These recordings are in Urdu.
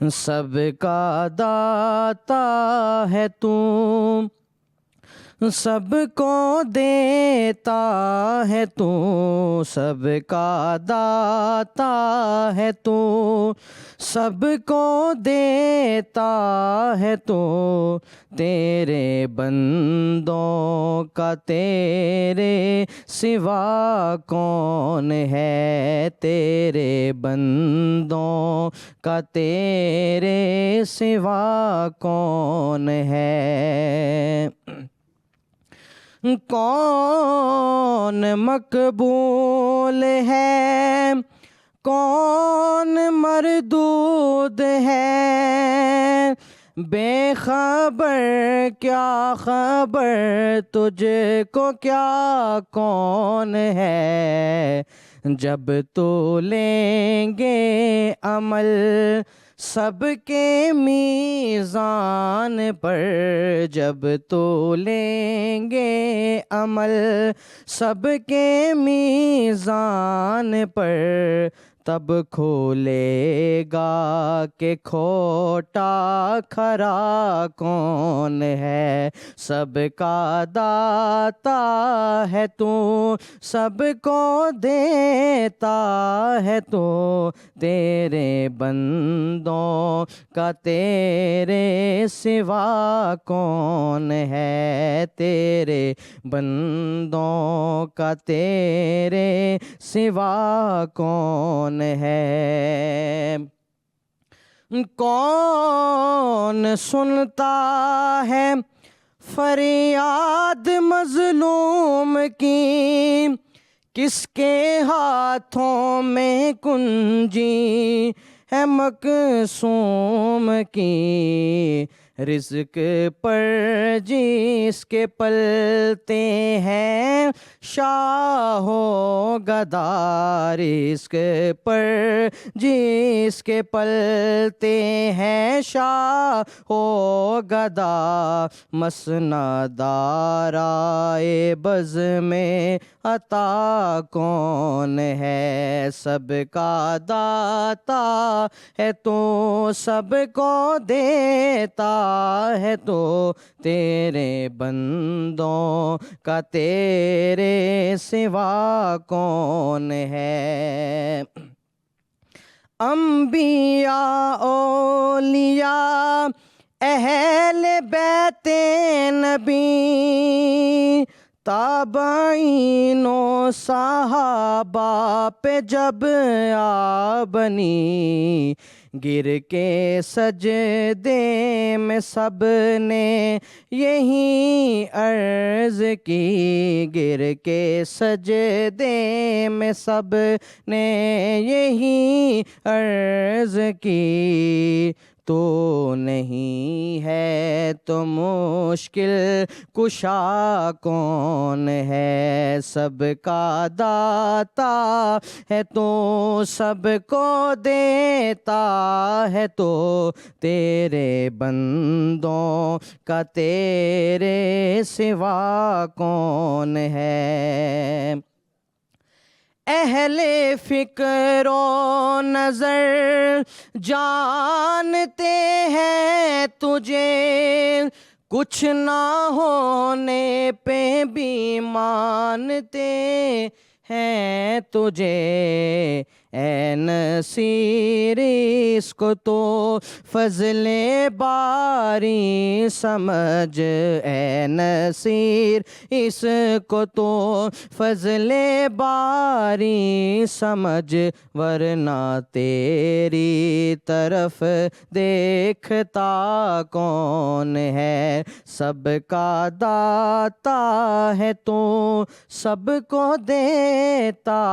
سب کا داتا ہے تو، سب کو دیتا ہے تو، سب کا داتا ہے تو، سب کو دیتا ہے تو، تیرے بندوں کا تیرے سوا کون ہے، تیرے بندوں کا تیرے سوا کون ہے، کون مقبول ہے کون مردود ہے، بے خبر کیا خبر تجھ کو کیا کون ہے، جب تو لیں گے عمل سب کے میزان پر، جب تو لیں گے عمل سب کے میزان پر، تب کھولے گا کہ کھوٹا کھرا کون ہے، سب کا داتا ہے تو، سب کو دیتا ہے تو، تیرے بندوں کا تیرے سوا کون ہے، تیرے بندوں کا تیرے سوا کون ہے، کون سنتا ہے فریاد مظلوم کی، کس کے ہاتھوں میں کنجی ہے مقسوم کی، رزق پر جس کے پلتے ہیں شاہ و گدا، رزق پر جس کے پلتے ہیں شاہ و گدا، مسند دارائے بز میں عطا کون ہے، سب کا داتا ہے تو، سب کو دیتا ہے تو، تیرے بندوں کا تیرے سوا کون ہے، انبیاء اولیاء اہل بیت نبی، تابعین و صحابہ پہ جب آ بنی، گر کے سجدے میں سب نے یہی عرض کی، گر کے سجدے میں سب نے یہی عرض کی، تو نہیں ہے تو مشکل کشا کون ہے، سب کا داتا ہے تو، سب کو دیتا ہے تو، تیرے بندوں کا تیرے سوا کون ہے، اہل فکر و نظر جانتے ہیں تجھے، کچھ نہ ہونے پہ بھی مانتے ہیں تجھے، اے نصیر اس کو تو فضل باری سمجھ، اے نصیر اس کو تو فضل باری سمجھ، ورنہ تیری طرف دیکھتا کون ہے، سب کا داتا ہے تو، سب کو دیتا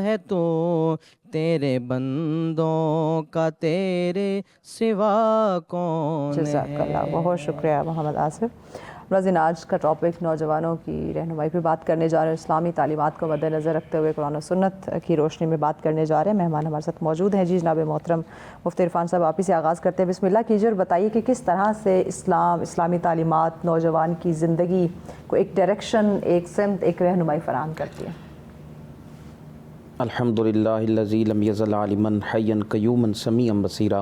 ہے تو، تیرے بندوں کا تیرے سوا کون ہے۔ جزاک اللہ، بہت شکریہ محمد آصف۔ ناظرین، آج کا ٹاپک نوجوانوں کی رہنمائی پہ بات کرنے جا رہے ہیں، اسلامی تعلیمات کو مد نظر رکھتے ہوئے قرآن و سنت کی روشنی میں بات کرنے جا رہے ہیں۔ مہمان ہمارے ساتھ موجود ہیں جی، جناب محترم مفتی عرفان صاحب، آپ ہی سے آغاز کرتے ہیں، بسم اللہ کیجیے اور بتائیے کہ کس طرح سے اسلامی تعلیمات نوجوان کی زندگی کو ایک ڈائریکشن، ایک سمت، ایک رہنمائی فراہم کرتی ہے۔ الحمدللہ الذی لم یزل عالما حیا قیوما سمیعا بصیرا،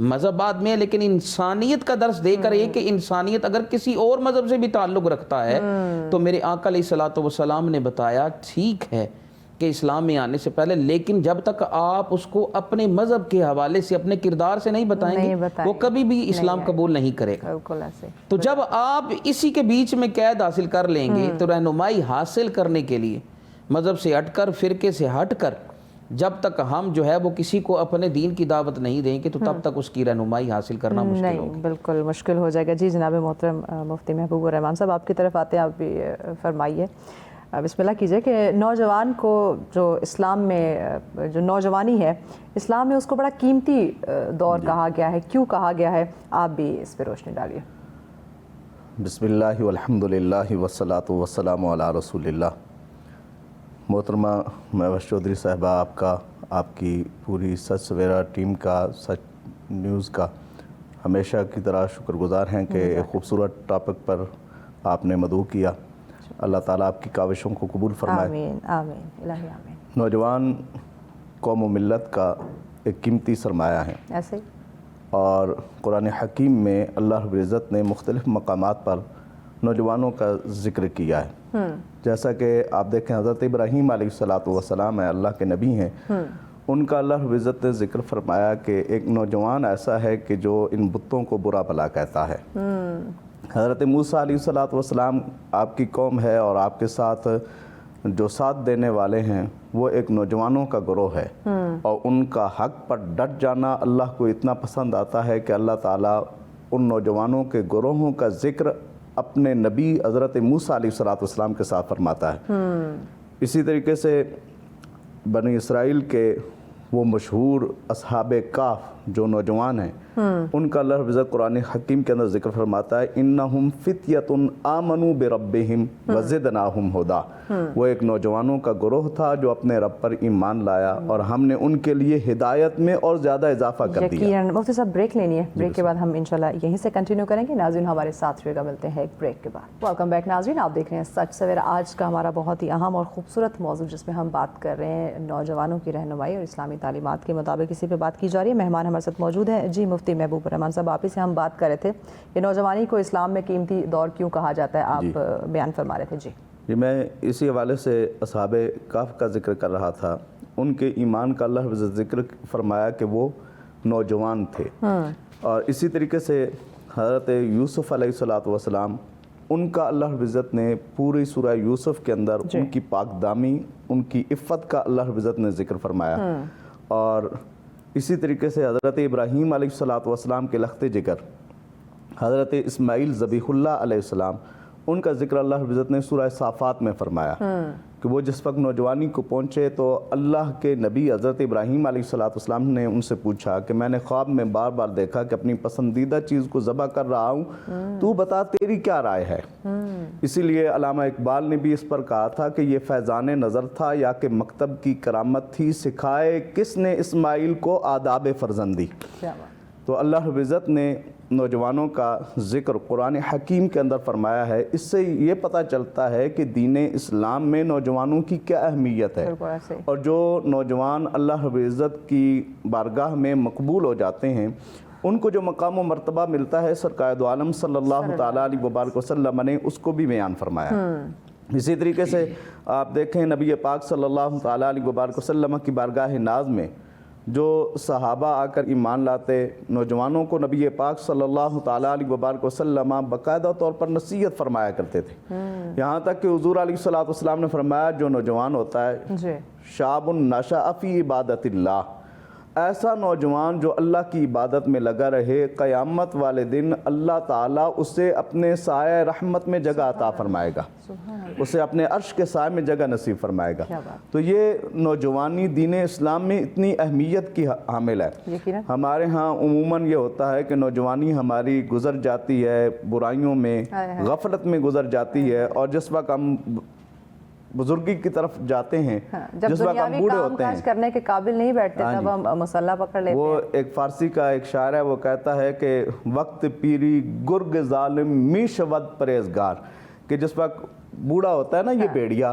مذہب بعد میں ہے، لیکن انسانیت کا درس دے کر یہ کہ انسانیت اگر کسی اور مذہب سے بھی تعلق رکھتا ہے تو میرے آقا علیہ الصلوۃ والسلام نے بتایا ٹھیک ہے کہ اسلام میں آنے سے پہلے، لیکن جب تک آپ اس کو اپنے مذہب کے حوالے سے اپنے کردار سے نہیں بتائیں گے وہ کبھی بھی اسلام قبول نہیں کرے گا۔ بالکل ایسے تو جب آپ اسی کے بیچ میں قید حاصل کر لیں گے تو رہنمائی حاصل کرنے کے لیے مذہب سے ہٹ کر، فرقے سے ہٹ کر جب تک ہم جو ہے وہ کسی کو اپنے دین کی دعوت نہیں دیں گے تو تب تک اس کی رہنمائی حاصل کرنا مشکل نہیں، ہوگا۔ بالکل مشکل ہو جائے گا۔ جی جناب محترم مفتی محبوب الرحمان صاحب، آپ کی طرف آتے ہیں، آپ بھی فرمائیے، بسم اللہ کیجئے کہ نوجوان کو جو اسلام میں جو نوجوانی ہے اسلام میں اس کو بڑا قیمتی دور کہا گیا ہے، کیوں کہا گیا ہے؟ آپ بھی اس پہ روشنی ڈالیے۔ بسم اللہ والحمد للہ والصلاۃ والسلام علی رسول اللہ۔ محترمہ مہوش چودھری صاحبہ، آپ کی پوری سچ سویرا ٹیم کا، سچ نیوز کا ہمیشہ کی طرح شکر گزار ہیں کہ ایک خوبصورت ٹاپک پر آپ نے مدعو کیا۔ اللہ تعالیٰ آپ کی کاوشوں کو قبول فرمائے۔ آمین آمین الہی آمین۔ نوجوان قوم و ملت کا ایک قیمتی سرمایہ ہے، ایسے ہی اور قرآن حکیم میں اللہ رب العزت نے مختلف مقامات پر نوجوانوں کا ذکر کیا ہے۔ جیسا کہ آپ دیکھیں حضرت ابراہیم علیہ الصلوۃ والسلام ہے، اللہ کے نبی ہیں، ان کا اللہ رب العزت نے ذکر فرمایا کہ ایک نوجوان ایسا ہے کہ جو ان بتوں کو برا بھلا کہتا ہے۔ حضرت موسیٰ علیہ الصلوۃ والسلام آپ کی قوم ہے، اور آپ کے ساتھ جو ساتھ دینے والے ہیں وہ ایک نوجوانوں کا گروہ ہے، اور ان کا حق پر ڈٹ جانا اللہ کو اتنا پسند آتا ہے کہ اللہ تعالیٰ ان نوجوانوں کے گروہوں کا ذکر اپنے نبی حضرت موسیٰ علیہ الصلوۃ والسلام کے ساتھ فرماتا ہے۔ اسی طریقے سے بنی اسرائیل کے وہ مشہور اصحاب کہف جو نوجوان ہیں، ان کا اللہ رب العزت قرآن حکیم کے اندر ذکر فرماتا ہے انہم فتیۃ آمنوا بربہم وزدناہم ہدا۔ وہ ایک نوجوانوں کا گروہ تھا جو اپنے رب پر ایمان لایا اور ہم نے ان کے لیے ہدایت میں اور زیادہ اضافہ کر دیا۔ یقیناً مفتی صاحب بریک لینی ہے، بریک کے بعد ہم انشاءاللہ یہیں سے کنٹینیو کریں گے۔ ناظرین ہمارے ساتھ رہیے گا، ملتے ہیں ایک بریک کے بعد۔ ویلکم بیک ناظرین، آپ دیکھ رہے ہیں سچ سویرا۔ آج کا ہمارا بہت ہی اہم اور خوبصورت موضوع جس میں ہم بات کر رہے ہیں نوجوانوں کی رہنمائی اور اسلامی تعلیمات کے مطابق اسی پہ بات کی جا رہی ہے۔ مہمان ہمارے ساتھ موجود ہیں جی مفتی محبوب الرحمان صاحب، آپ ہی سے ہم بات کر رہے تھے کہ نوجوانی کو اسلام میں قیمتی دور کیوں کہا جاتا ہے، آپ بیان فرما رہے تھے۔ جی میں اسی حوالے سے اصحاب کہف کا ذکر کر رہا تھا۔ ان کے ایمان کا اللہ نے ذکر فرمایا کہ وہ نوجوان تھے، اور اسی طریقے سے حضرت یوسف علیہ الصلوۃ والسلام، ان کا اللہ رب العزت نے پوری سورہ یوسف کے اندر ان کی پاک دامی، ان کی عفت کا اللہ رب العزت نے ذکر فرمایا۔ اور اسی طریقے سے حضرت ابراہیم علیہ الصلوۃ والسلام کے لخت جگر، حضرت اسماعیل ذبیح اللہ علیہ السلام، ان کا ذکر اللہ رب العزت نے سورہ صافات میں فرمایا کہ وہ جس وقت نوجوانی کو پہنچے تو اللہ کے نبی حضرت ابراہیم علیہ الصلوۃ والسلام نے ان سے پوچھا کہ میں نے خواب میں بار بار دیکھا کہ اپنی پسندیدہ چیز کو ذبح کر رہا ہوں، تو بتا تیری کیا رائے ہے؟ اسی لیے علامہ اقبال نے بھی اس پر کہا تھا کہ یہ فیضان نظر تھا یا کہ مکتب کی کرامت تھی، سکھائے کس نے اسماعیل کو آداب فرزندی۔ تو اللہ رب العزت نے نوجوانوں کا ذکر قرآن حکیم کے اندر فرمایا ہے۔ اس سے یہ پتہ چلتا ہے کہ دین اسلام میں نوجوانوں کی کیا اہمیت ہے، اور جو نوجوان اللہ رب العزت کی بارگاہ میں مقبول ہو جاتے ہیں ان کو جو مقام و مرتبہ ملتا ہے سرکار دو عالم صلی اللہ تعالیٰ علیہ وبارک وسلم نے اس کو بھی بیان فرمایا۔ اسی طریقے سے آپ دیکھیں نبی پاک صلی اللہ تعالیٰ علیہ وبارک وسلم کی بارگاہ ناز میں جو صحابہ آ کر ایمان لاتے، نوجوانوں کو نبی پاک صلی اللہ تعالیٰ علیہ وبارک وسلم باقاعدہ طور پر نصیحت فرمایا کرتے تھے، یہاں تک کہ حضور علیہ الصلوۃ والسلام نے فرمایا جو نوجوان ہوتا ہے شاب نشأ فی عبادت اللہ، ایسا نوجوان جو اللہ کی عبادت میں لگا رہے، قیامت والے دن اللہ تعالیٰ اسے اپنے سایہ رحمت میں جگہ عطا فرمائے گا، اسے اپنے عرش کے سائے میں جگہ نصیب فرمائے گا۔ تو یہ نوجوانی دین اسلام میں اتنی اہمیت کی حامل ہے۔ ہمارے ہاں عموماً یہ ہوتا ہے کہ نوجوانی ہماری گزر جاتی ہے برائیوں میں، غفلت میں گزر جاتی ہے، اور جس وقت ہم بزرگی کی طرف جاتے ہیں، جس وقت ہم بوڑھے ہوتے ہیں، کرنے کے قابل نہیں بیٹھتے، تب ہم مسلح پکڑ لیتے ہیں۔ وہ ایک فارسی کا ایک شاعر ہے، وہ کہتا ہے کہ وقت پیری گرگ ظالم می شود پرہیزگار، کہ جس وقت بوڑھا ہوتا ہے نا یہ بیڑیا،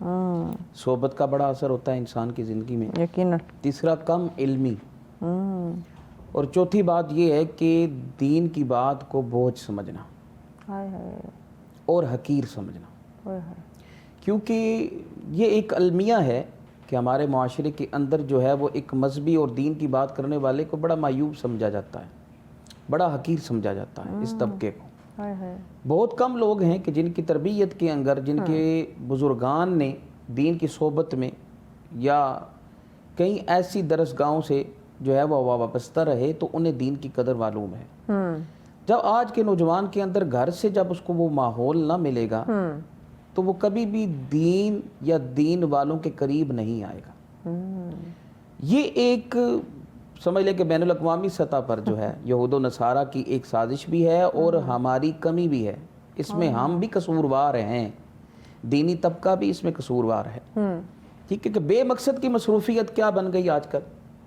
صحبت کا بڑا اثر ہوتا ہے انسان کی زندگی میں. یقیناً. تیسرا کم علمی. اور چوتھی بات یہ ہے کہ دین کی بات کو بوجھ سمجھنا اور حقیر سمجھنا. کیونکہ یہ ایک المیہ ہے کہ ہمارے معاشرے کے اندر جو ہے وہ ایک مذہبی اور دین کی بات کرنے والے کو بڑا معیوب سمجھا جاتا ہے, بڑا حقیر سمجھا جاتا ہے اس طبقے کو. بہت کم لوگ ہیں کہ جن کی تربیت کے اندر, جن کے بزرگان نے دین کی صحبت میں یا کئی ایسی درسگاہوں سے جو ہے وہ وابستہ رہے تو انہیں دین کی قدر معلوم ہے. جب آج کے نوجوان کے اندر گھر سے جب اس کو وہ ماحول نہ ملے گا تو وہ کبھی بھی دین یا دین والوں کے قریب نہیں آئے گا. یہ ایک سمجھ لیں کہ بین الاقوامی سطح پر جو ہے یہود و نصارہ کی ایک سازش بھی ہے اور ہماری کمی بھی ہے. اس میں ہم بھی قصوروار ہیں, دینی طبقہ بھی اس میں قصوروار ہے. ٹھیک ہے کہ بے مقصد کی مصروفیت کیا بن گئی آج کل.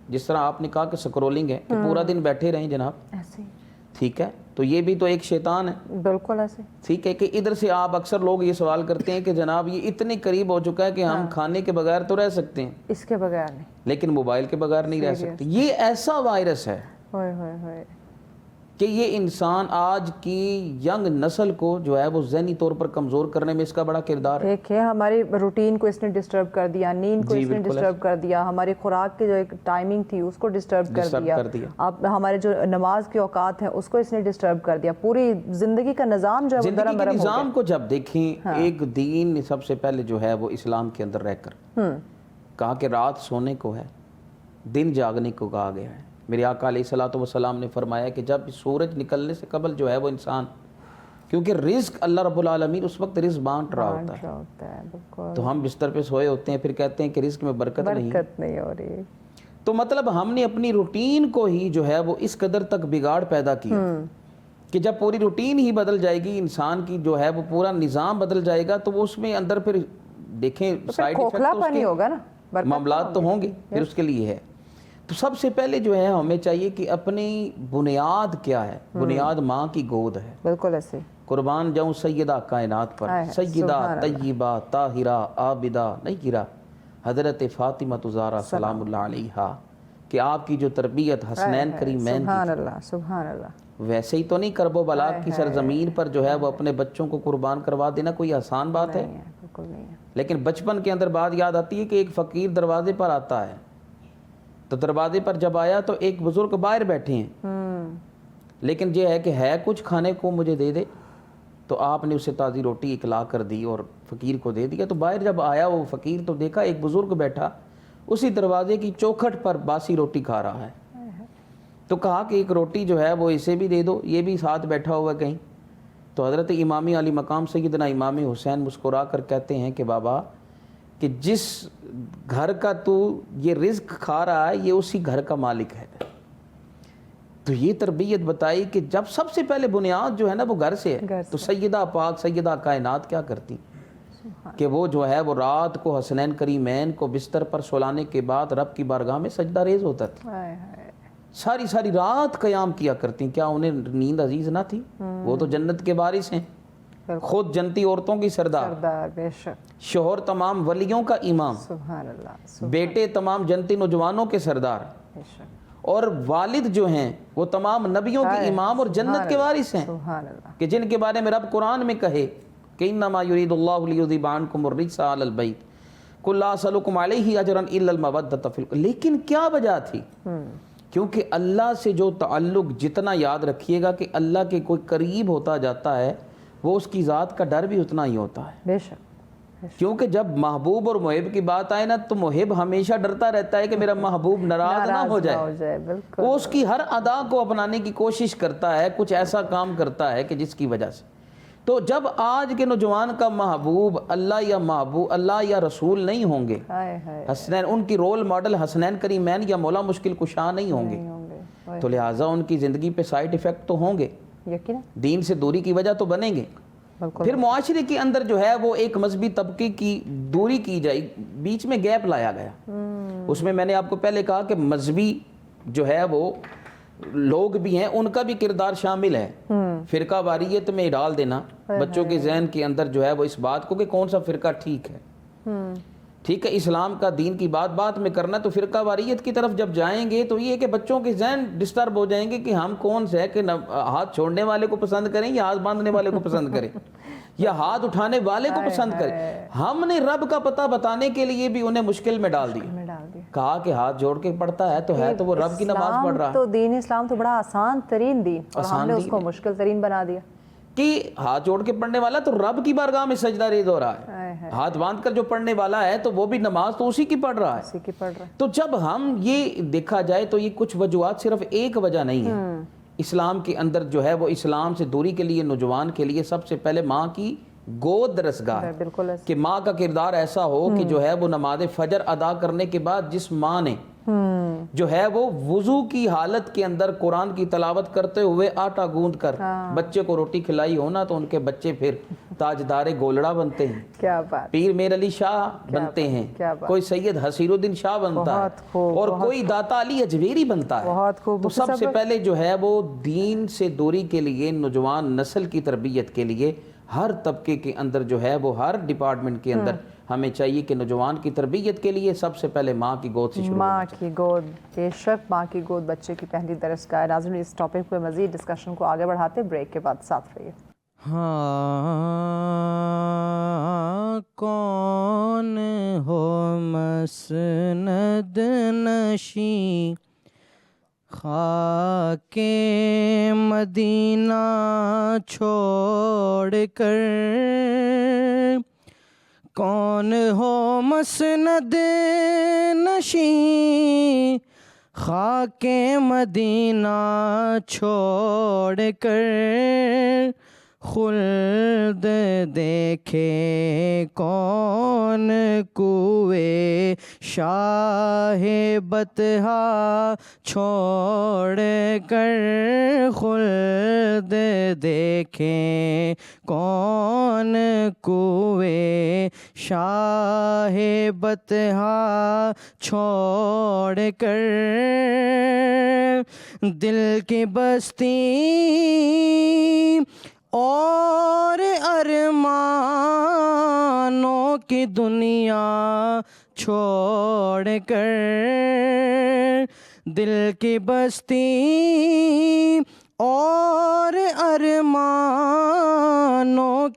جس طرح آپ نے کہا کہ سکرولنگ ہے کہ پورا دن بیٹھے رہیں جناب, ٹھیک ہے, تو یہ بھی تو ایک شیطان ہے. بالکل ایسے. ٹھیک ہے کہ ادھر سے آپ اکثر لوگ یہ سوال کرتے ہیں کہ جناب یہ اتنے قریب ہو چکا ہے کہ ہم کھانے کے بغیر تو رہ سکتے ہیں, اس کے بغیر نہیں, لیکن موبائل کے بغیر نہیں رہ سکتے. یہ ایسا وائرس ہے کہ یہ انسان آج کی ینگ نسل کو جو ہے وہ ذہنی طور پر کمزور کرنے میں اس کا بڑا کردار ہے. دیکھیں ہماری روٹین کو اس نے ڈسٹرب کر دیا, نیند کو اس نے ڈسٹرب کر دیا, ہماری خوراک کی جو ایک ٹائمنگ تھی اس کو ڈسٹرب کر دیا, اب ہمارے جو نماز کے اوقات ہیں اس کو اس نے ڈسٹرب کر دیا. پوری زندگی کا نظام جو ہے وہ زندگی کے نظام کو جب دیکھیں, ایک دین سب سے پہلے جو ہے وہ اسلام کے اندر رہ کر کہا کہ رات سونے کو ہے, دن جاگنے کو کہا گیا ہے. میرے آقا علیہ الصلوۃ والسلام نے فرمایا کہ جب سورج نکلنے سے قبل جو ہے وہ انسان, کیونکہ رزق اللہ رب العالمین اس وقت رزق بانٹ رہا ہوتا ہے, تو ہم بستر پہ سوئے ہوتے ہیں, پھر کہتے ہیں کہ رزق میں برکت نہیں ہو رہی. تو مطلب ہم نے اپنی روٹین کو ہی جو ہے وہ اس قدر تک بگاڑ پیدا کیا کہ جب پوری روٹین ہی بدل جائے گی, انسان کی جو ہے وہ پورا نظام بدل جائے گا, تو وہ اس میں اندر پھر دیکھیں سائیڈ ایفیکٹ معاملات تو ہوں گے. پھر اس کے لیے ہے تو سب سے پہلے جو ہے ہمیں چاہیے کہ اپنی بنیاد کیا ہے. بنیاد ماں کی گود ہے. بالکل ایسے. قربان جاؤں سیدہ کائنات پر, سیدہ طیبہ طاہرہ عابدہ نیرہ حضرت فاطمہ زہرا سلام اللہ علیہا, کہ آپ کی جو تربیت حسنین کریمین کی, سبحان اللہ, ویسے ہی تو نہیں کرب و بلاغ کی سرزمین پر جو ہے وہ اپنے بچوں کو قربان کروا دینا کوئی آسان بات ہے. لیکن بچپن کے اندر بات یاد آتی ہے کہ ایک فقیر دروازے پر آتا ہے, تو دروازے پر جب آیا تو ایک بزرگ باہر بیٹھے ہیں, لیکن یہ ہے کہ ہے کچھ کھانے کو مجھے دے دے, تو آپ نے اسے تازی روٹی اکلا کر دی اور فقیر کو دے دیا. تو باہر جب آیا وہ فقیر تو دیکھا ایک بزرگ بیٹھا اسی دروازے کی چوکھٹ پر باسی روٹی کھا رہا ہے, تو کہا کہ ایک روٹی جو ہے وہ اسے بھی دے دو, یہ بھی ساتھ بیٹھا ہوا کہیں. تو حضرت امامی علی مقام سیدنا امام حسین مسکرا کر کہتے ہیں کہ بابا, کہ جس گھر کا تو یہ رزق کھا رہا ہے یہ اسی گھر کا مالک ہے. تو یہ تربیت بتائی کہ جب سب سے پہلے بنیاد جو ہے نا وہ گھر سے ہے. تو سیدہ پاک سیدہ کائنات کیا کرتی کہ وہ جو ہے وہ رات کو حسنین کریمین کو بستر پر سلانے کے بعد رب کی بارگاہ میں سجدہ ریز ہوتا تھا, ساری رات قیام کیا کرتی. کیا انہیں نیند عزیز نہ تھی؟ وہ تو جنت کے وارث ہیں, خود جنتی عورتوں کی سردار, بے شک, شوہر تمام ولیوں کا امام, سبحان اللہ, بیٹے تمام جنتی نوجوانوں کے سردار, بے شک, اور والد جو ہیں وہ تمام نبیوں کے امام اور جنت کے وارث ہیں, سبحان اللہ, کہ جن کے بارے میں رب قرآن میں کہے کہ انما یرید اللہ لیذھب عنکم الرجس اہل البیت قل لا اسألکم علیہ اجرا الا المودۃ فی القربى. لیکن کیا وجہ تھی؟ کیونکہ اللہ سے جو تعلق جتنا یاد رکھیے گا کہ اللہ کے کوئی قریب ہوتا جاتا ہے, وہ اس کی ذات کا ڈر بھی اتنا ہی ہوتا ہے. بے شک, کیونکہ جب محبوب اور محب کی بات آئے نا تو محب ہمیشہ ڈرتا رہتا ہے کہ میرا محبوب ناراض نہ ہو جائے. وہ اس کی ہر ادا کو اپنانے کی کوشش کرتا ہے, کچھ ایسا کام کرتا ہے کہ جس کی وجہ سے. تو جب آج کے نوجوان کا محبوب اللہ یا رسول نہیں ہوں گے, حسنین ان کی رول ماڈل حسنین کریمین یا مولا مشکل کشا نہیں ہوں گے, تو لہٰذا ان کی زندگی پہ سائیڈ ایفیکٹ تو ہوں گے, دین سے دوری کی وجہ تو بنیں گے. پھر معاشرے کے اندر جو ہے وہ ایک مذہبی طبقے کی دوری کی جائے, بیچ میں گیپ لایا گیا. اس میں نے آپ کو پہلے کہا کہ مذہبی جو ہے وہ لوگ بھی ہیں, ان کا بھی کردار شامل ہے. فرقہ واریت میں ڈال دینا بچوں کے ذہن کے اندر جو ہے وہ اس بات کو کہ کون سا فرقہ ٹھیک ہے, ٹھیک ہے، اسلام کا دین کی بات میں کرنا، تو فرقہ واریت کی طرف جب جائیں گے تو یہ ہے کہ بچوں کے ذہن ڈسٹرب ہو جائیں گے کہ ہم کون سے ہے کہ ہاتھ چھوڑنے والے کو پسند کریں یا ہاتھ باندھنے والے کو پسند کریں یا ہاتھ اٹھانے والے کو پسند کریں. ہم نے رب کا پتہ بتانے کے لیے بھی انہیں مشکل میں ڈال دیا، کہا کہ ہاتھ جوڑ کے پڑھتا ہے تو وہ رب کی نماز پڑھ رہا ہے. تو دین اسلام تو بڑا آسان ترین دین، اور ہم نے اس کو مشکل ترین بنا دیا کہ ہاتھ جوڑ کے پڑھنے والا تو رب کی بارگاہ میں سجدہ ریز ہو رہا ہے، ہاتھ باندھ کر جو پڑھنے والا ہے تو وہ بھی نماز تو اسی کی پڑھ رہا ہے. تو جب ہم یہ دیکھا جائے تو یہ کچھ وجوہات، صرف ایک وجہ نہیں ہے. اسلام کے اندر جو ہے وہ اسلام سے دوری کے لیے نوجوان کے لیے سب سے پہلے ماں کی گود رسگاہ ہے، کہ ماں کا کردار ایسا ہو کہ جو ہے وہ نماز فجر ادا کرنے کے بعد جس ماں نے جو ہے وہ وضو کی حالت کے اندر قرآن کی تلاوت کرتے ہوئے آٹا گوندھ کر بچے کو روٹی کھلائی ہونا، تو ان کے بچے پھر تاجدار گولڑا بنتے ہیں، کیا بات، پیر میر علی شاہ بنتے ہیں، کوئی سید حسیر الدین شاہ بنتا ہے، اور کوئی داتا علی اجویری بنتا ہے. تو سب سے پہلے جو ہے وہ دین سے دوری کے لیے، نوجوان نسل کی تربیت کے لیے ہر طبقے کے اندر جو ہے وہ ہر ڈپارٹمنٹ کے اندر ہمیں چاہیے کہ نوجوان کی تربیت کے لیے سب سے پہلے ماں کی گود سے شروع ماں کی گود. بے شک ماں کی گود بچے کی پہلی درسگاہ. ناظرین اس ٹاپک پہ مزید ڈسکشن کو آگے بڑھاتے، بریک کے بعد ساتھ رہیے. کون ہو مسند نشیں خاک مدینہ چھوڑ کر، کون ہو مسند نشیں خاک مدینہ چھوڑ کر، خلد دیکھے کون کوئے شاہ بطحا چھوڑ کر، خلد دیکھے کون کوئے شاہ بطحا چھوڑ کر، دل کی بستی اور ارمانوں کی دنیا چھوڑ کر، دل کی بستی اور ارمانوں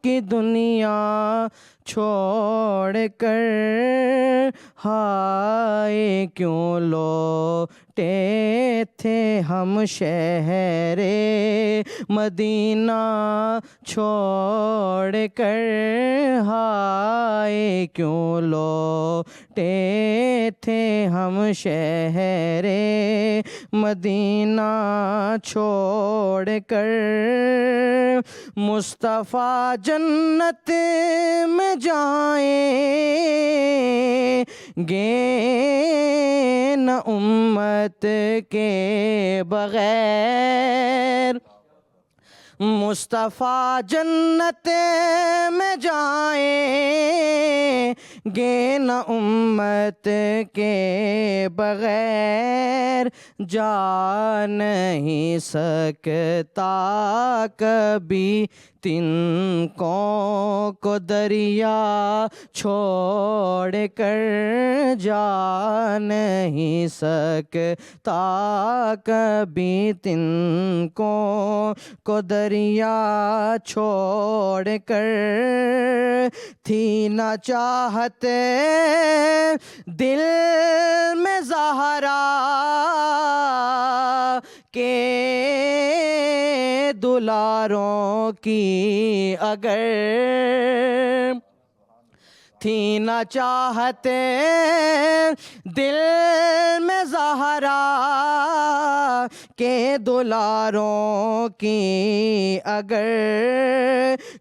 کی دنیا چھوڑ کر، ہائے کیوں لوٹے تھے ہم شہر مدینہ چھوڑ کر، ہائے کیوں لوٹے تھے ہم شہر مدینہ چھوڑ کر، مصطفیٰ جنت میں جائیں گے نہ امت کے بغیر، مصطفیٰ جنت میں جائیں گے نہ امت کے بغیر، جا نہیں سکتا کبھی تنکوں کو دریا چھوڑ کر، جا نہیں سکتا کبھی تنکوں کو دریا چھوڑ کر، تھی نہ چاہت دل میں زہرا کہ دلاروں کی اگر، تھی نہ چاہت دل میں زہرا کہ دلاروں کی اگر،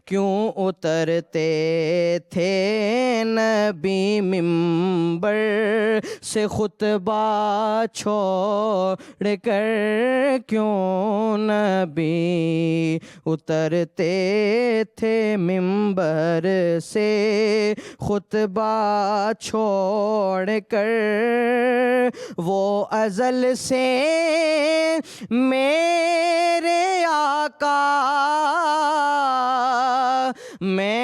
کیوں اترتے تھے نبی ممبر سے خطبہ چھوڑ کر، کیوں نبی اترتے تھے ممبر سے خطبہ چھوڑ کر، وہ ازل سے میرے آقا میں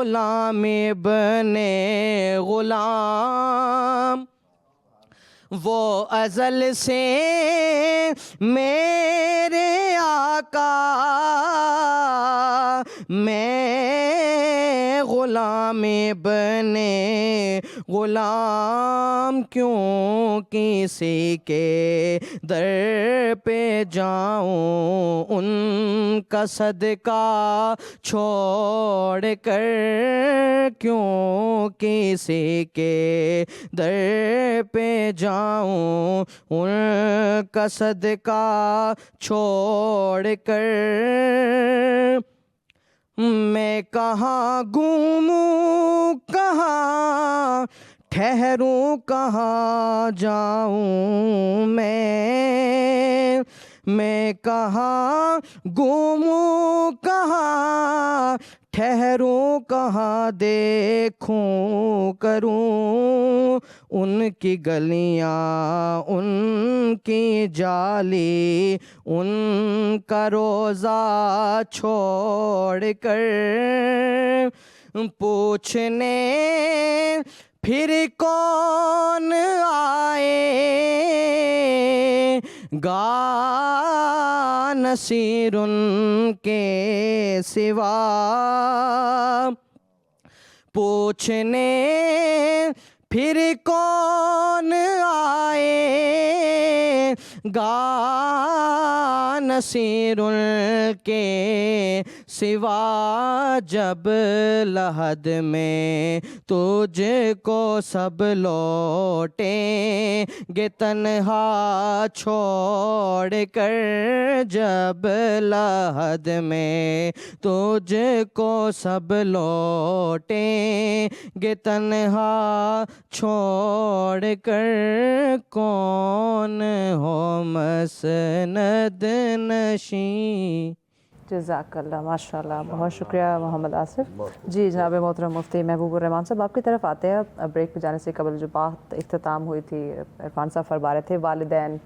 غلام ابن غلام، وہ ازل سے میرے آقا، میں غلام ابن غلام کیوں کسی کے در پہ جاؤں، ان کا صدقہ چھوڑ کر کیوں کسی کے در پہ جاؤں، ان کا صدقہ چھوڑ کر میں کہاں گھوموں کہاں ٹھہروں کہاں جاؤں، میں کہاں گھوموں کہاں ٹھہروں کہاں دیکھوں کروں، ان کی گلیاں ان کی جالی ان کا روزہ چھوڑ کر، پوچھنے پھر کون آئے گا نصیر ان کے سوا، پوچھنے پھر کون آئے گا نصیر ان کے سوا، جب لحد میں تجھ کو سب لوٹیں گے تنہا چھوڑ کر، جب لحد میں تجھ کو سب لوٹیں گے تنہا چھوڑ کر، کون ہو مسند نشین۔ جزاک اللہ، ماشاء اللہ، بہت شکریہ محمد آصف جی۔ جناب محترم مفتی محبوب الرحمان صاحب، آپ کی طرف آتے ہیں۔ بریک پہ جانے سے قبل جو بات اختتام ہوئی تھی، عرفان صاحب فرما رہے تھے والدین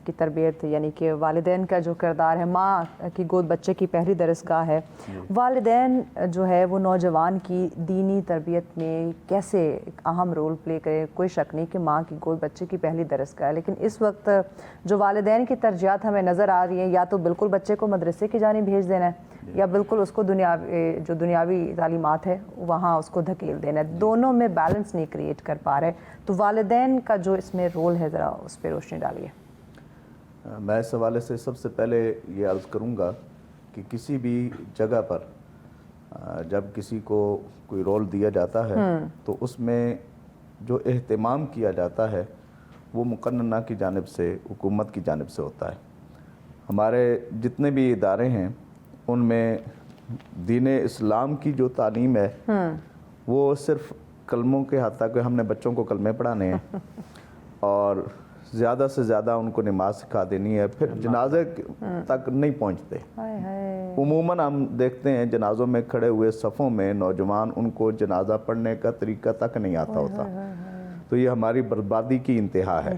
کی تربیت، یعنی کہ والدین کا جو کردار ہے، ماں کی گود بچے کی پہلی درسگاہ ہے، والدین جو ہے وہ نوجوان کی دینی تربیت میں کیسے اہم رول پلے کرے، کوئی شک نہیں کہ ماں کی گود بچے کی پہلی درسگاہ ہے، لیکن اس وقت جو والدین کی ترجیحات ہمیں نظر آ رہی ہیں، یا تو بالکل بچے کو مدرسے کی جانب بھیج دینا ہے، یا بالکل اس کو دنیاوی تعلیمات ہے وہاں اس کو دھکیل دینا ہے، دونوں میں بیلنس نہیں کریٹ کر پا رہے، تو والدین کا جو اس میں رول ہے ذرا اس پہ روشنی ڈالیے۔ میں اس حوالے سے سب سے پہلے یہ عرض کروں گا کہ کسی بھی جگہ پر جب کسی کو کوئی رول دیا جاتا ہے تو اس میں جو اہتمام کیا جاتا ہے وہ مقننہ کی جانب سے، حکومت کی جانب سے ہوتا ہے۔ ہمارے جتنے بھی ادارے ہیں ان میں دین اسلام کی جو تعلیم ہے وہ صرف کلموں کے حد تک ہم نے بچوں کو کلمے پڑھانے ہیں اور زیادہ سے زیادہ ان کو نماز سکھا دینی ہے، پھر جنازے تک نہیں پہنچتے۔ عموماً ہم دیکھتے ہیں جنازوں میں کھڑے ہوئے صفوں میں نوجوان، ان کو جنازہ پڑھنے کا طریقہ تک نہیں آتا ہوتا، تو یہ ہماری بربادی کی انتہا ہے۔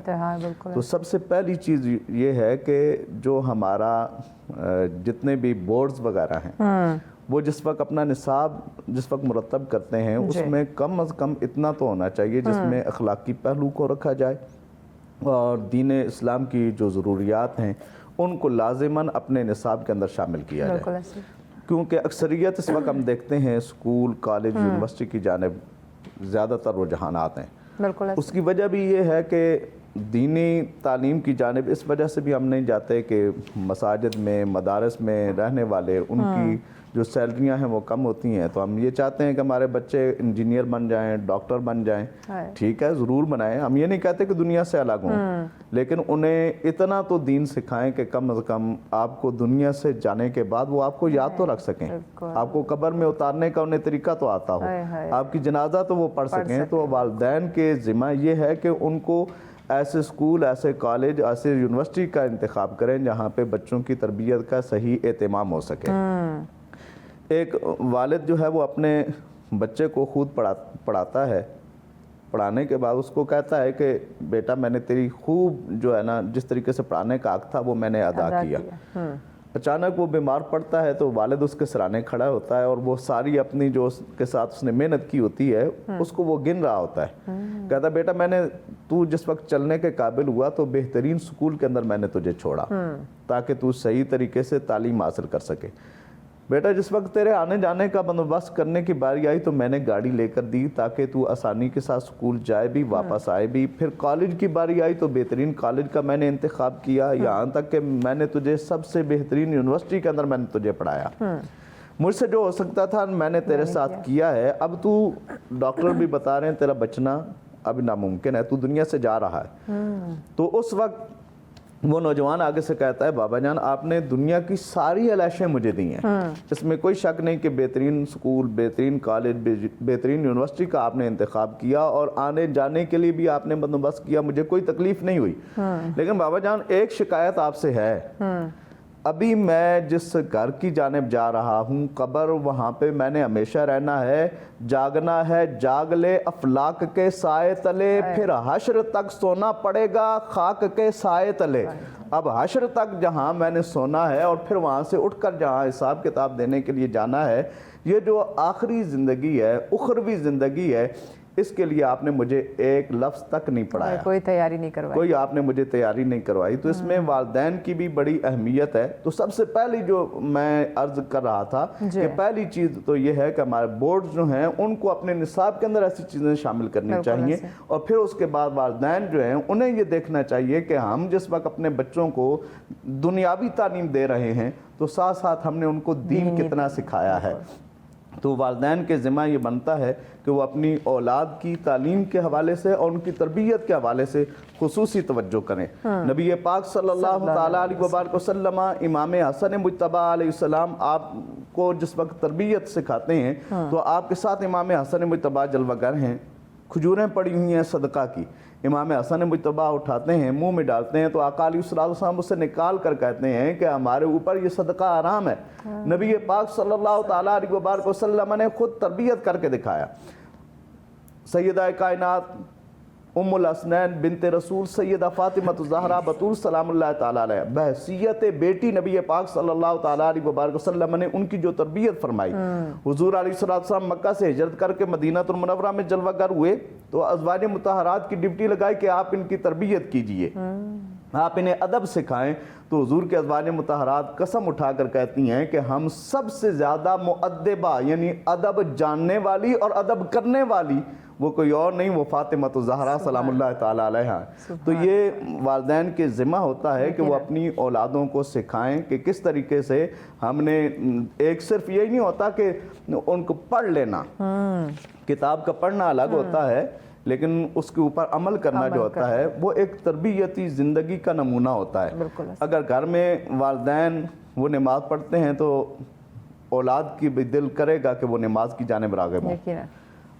تو سب سے پہلی چیز یہ ہے کہ جو ہمارا جتنے بھی بورڈز وغیرہ ہیں وہ جس وقت اپنا نصاب جس وقت مرتب کرتے ہیں اس میں کم از کم اتنا تو ہونا چاہیے جس میں اخلاقی پہلو کو رکھا جائے اور دین اسلام کی جو ضروریات ہیں ان کو لازماً اپنے نصاب کے اندر شامل کیا جائے، کیونکہ اکثریت اس وقت ہم دیکھتے ہیں اسکول، کالج، یونیورسٹی کی جانب زیادہ تر رجحانات ہیں۔ اس کی وجہ بھی یہ ہے کہ دینی تعلیم کی جانب اس وجہ سے بھی ہم نہیں جاتے کہ مساجد میں، مدارس میں رہنے والے ان کی جو سیلریاں ہیں وہ کم ہوتی ہیں، تو ہم یہ چاہتے ہیں کہ ہمارے بچے انجینئر بن جائیں، ڈاکٹر بن جائیں، ٹھیک ہے ضرور بنائیں، ہم یہ نہیں کہتے کہ دنیا سے الگ ہوں، لیکن انہیں اتنا تو دین سکھائیں کہ کم از کم آپ کو دنیا سے جانے کے بعد وہ آپ کو یاد تو رکھ سکیں، آپ کو قبر میں اتارنے کا انہیں طریقہ تو آتا ہو، آپ کی جنازہ تو وہ پڑھ سکیں۔ تو والدین کے ذمہ یہ ہے کہ ان کو ایسے اسکول، ایسے کالج، ایسے یونیورسٹی کا انتخاب کریں جہاں پہ بچوں کی تربیت کا صحیح اہتمام ہو سکے۔ ایک والد جو ہے وہ اپنے بچے کو خود پڑھاتا ہے، پڑھانے کے بعد اس کو کہتا ہے کہ بیٹا میں نے تیری خوب جو ہے نا جس طریقے سے پڑھانے کا حق تھا وہ میں نے ادا کیا، اچانک وہ بیمار پڑتا ہے تو والد اس کے سرانے کھڑا ہوتا ہے اور وہ ساری اپنی جو اس کے ساتھ اس نے محنت کی ہوتی ہے اس کو وہ گن رہا ہوتا ہے. کہتا بیٹا تو جس وقت چلنے کے قابل ہوا تو بہترین سکول کے اندر میں نے تجھے چھوڑا تاکہ تو صحیح طریقے سے تعلیم حاصل کر سکے. بیٹا جس وقت تیرے آنے جانے کا بندوبست کرنے کی باری آئی تو میں نے گاڑی لے کر دی تاکہ تو آسانی کے ساتھ سکول جائے بھی واپس آئے بھی. پھر کالج کی باری آئی تو بہترین کالج کا میں نے انتخاب کیا, یہاں تک کہ میں نے تجھے سب سے بہترین یونیورسٹی کے اندر میں نے تجھے پڑھایا. مجھ سے جو ہو سکتا تھا میں نے تیرے ساتھ کیا ہے. اب تو ڈاکٹر بھی بتا رہے ہیں تیرا بچنا اب ناممکن ہے, تو دنیا سے جا رہا ہے. تو اس وقت وہ نوجوان آگے سے کہتا ہے بابا جان آپ نے دنیا کی ساری علائشیں مجھے دی ہیں, اس میں کوئی شک نہیں کہ بہترین سکول, بہترین کالج, بہترین یونیورسٹی کا آپ نے انتخاب کیا اور آنے جانے کے لیے بھی آپ نے بندوبست کیا, مجھے کوئی تکلیف نہیں ہوئی. لیکن بابا جان ایک شکایت آپ سے ہے, ابھی میں جس گھر کی جانب جا رہا ہوں قبر, وہاں پہ میں نے ہمیشہ رہنا ہے, جاگنا ہے جاگ لے افلاک کے سائے تلے, پھر حشر تک سونا پڑے گا خاک کے سائے تلے. اب حشر تک جہاں میں نے سونا ہے اور پھر وہاں سے اٹھ کر جہاں حساب کتاب دینے کے لیے جانا ہے, یہ جو آخری زندگی ہے, اخروی زندگی ہے, اس کے لیے آپ نے مجھے ایک لفظ تک نہیں پڑھایا, کوئی تیاری نہیں کروائی, کوئی آپ نے مجھے تیاری نہیں کروائی. تو اس میں والدین کی بھی بڑی اہمیت ہے. تو سب سے پہلی جو میں عرض کر رہا تھا کہ پہلی چیز تو یہ ہے کہ ہمارے بورڈ جو ہیں ان کو اپنے نصاب کے اندر ایسی چیزیں شامل کرنی چاہیے, اور پھر اس کے بعد والدین جو ہیں انہیں یہ دیکھنا چاہیے کہ ہم جس وقت اپنے بچوں کو دنیاوی تعلیم دے رہے ہیں تو ساتھ ساتھ ہم نے ان کو دین کتنا سکھایا ہے. تو والدین کے ذمہ یہ بنتا ہے کہ وہ اپنی اولاد کی تعلیم کے حوالے سے اور ان کی تربیت کے حوالے سے خصوصی توجہ کریں. نبی پاک صلی اللہ تعالیٰ علیہ وبارک وسلم امام حسن مجتبیٰ علیہ السلام آپ کو جس وقت تربیت سکھاتے ہیں تو آپ کے ساتھ امام حسن مجتبیٰ جلوہ گر ہیں, کھجوریں پڑی ہوئی ہیں صدقہ کی. امام حسن مجتبیٰ اٹھاتے ہیں, منہ میں ڈالتے ہیں تو آقا علیہ السلام اس سے نکال کر کہتے ہیں کہ ہمارے اوپر یہ صدقہ حرام ہے. نبی پاک صلی اللہ تعالیٰ علیہ وبارک وسلم نے خود تربیت کر کے دکھایا. سیدہ کائنات ام الحسنین بنت رسول سیدہ فاطمہ الزہرا بطول سلام اللہ تعالیٰ علیہ بحیثیت بیٹی نبی پاک صلی اللہ تعالیٰ علیہ وبارک وسلم نے ان کی جو تربیت فرمائی. حضور علیہ السلام مکہ سے ہجرت کر کے مدینہ المنورہ میں جلوہ گر ہوئے تو ازواج مطہرات کی ڈیوٹی لگائی کہ آپ ان کی تربیت کیجئے, آپ انہیں ادب سکھائیں. تو حضور کے ازواج مطہرات قسم اٹھا کر کہتی ہیں کہ ہم سب سے زیادہ مؤدبہ یعنی ادب جاننے والی اور ادب کرنے والی وہ کوئی اور نہیں, وہ فاطمہ الزہرا سلام اللہ تعالیٰ علیہ. تو یہ والدین کے ذمہ ہوتا ہے کہ وہ اپنی اولادوں کو سکھائیں کہ کس طریقے سے ہم نے, ایک صرف یہی نہیں ہوتا کہ ان کو پڑھ لینا, کتاب کا پڑھنا الگ ہوتا ہے لیکن اس کے اوپر عمل کرنا جو ہوتا ہے وہ ایک تربیتی زندگی کا نمونہ ہوتا ہے. اگر گھر میں والدین وہ نماز پڑھتے ہیں تو اولاد کی بھی دل کرے گا کہ وہ نماز کی جانب راغب ہوں.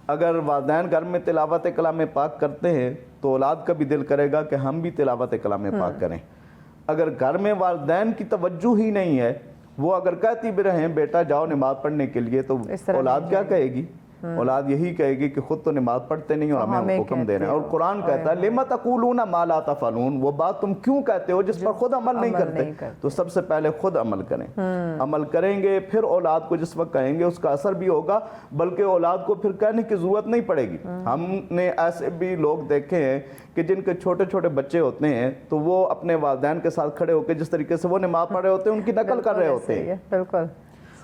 اگر والدین گھر میں تلاوت کلام پاک کرتے ہیں تو اولاد کا بھی دل کرے گا کہ ہم بھی تلاوت کلام پاک کریں. اگر گھر میں والدین کی توجہ ہی نہیں ہے, وہ اگر کہتی بھی رہیں بیٹا جاؤ نماز پڑھنے کے لیے, تو اولاد کیا کہے گی؟ اولاد یہی کہے گی کہ خود تو نماز پڑھتے نہیں اور ہمیں حکم دے رہے ہیں. اور قرآن کہتا ہے لِمَ تَقُولُونَ مَا لَا تَفْعَلُونَ, وہ بات تم کیوں کہتے ہو جس پر خود عمل نہیں کرتے. تو سب سے پہلے خود عمل کریں, عمل کریں گے پھر اولاد کو جس وقت کہیں گے اس کا اثر بھی ہوگا, بلکہ اولاد کو پھر کہنے کی ضرورت نہیں پڑے گی. ہم نے ایسے بھی لوگ دیکھے ہیں کہ جن کے چھوٹے چھوٹے بچے ہوتے ہیں تو وہ اپنے والدین کے ساتھ کھڑے ہو کے جس طریقے سے وہ نماز پڑھ رہے ہوتے ہیں ان کی نقل کر رہے ہوتے ہیں, بالکل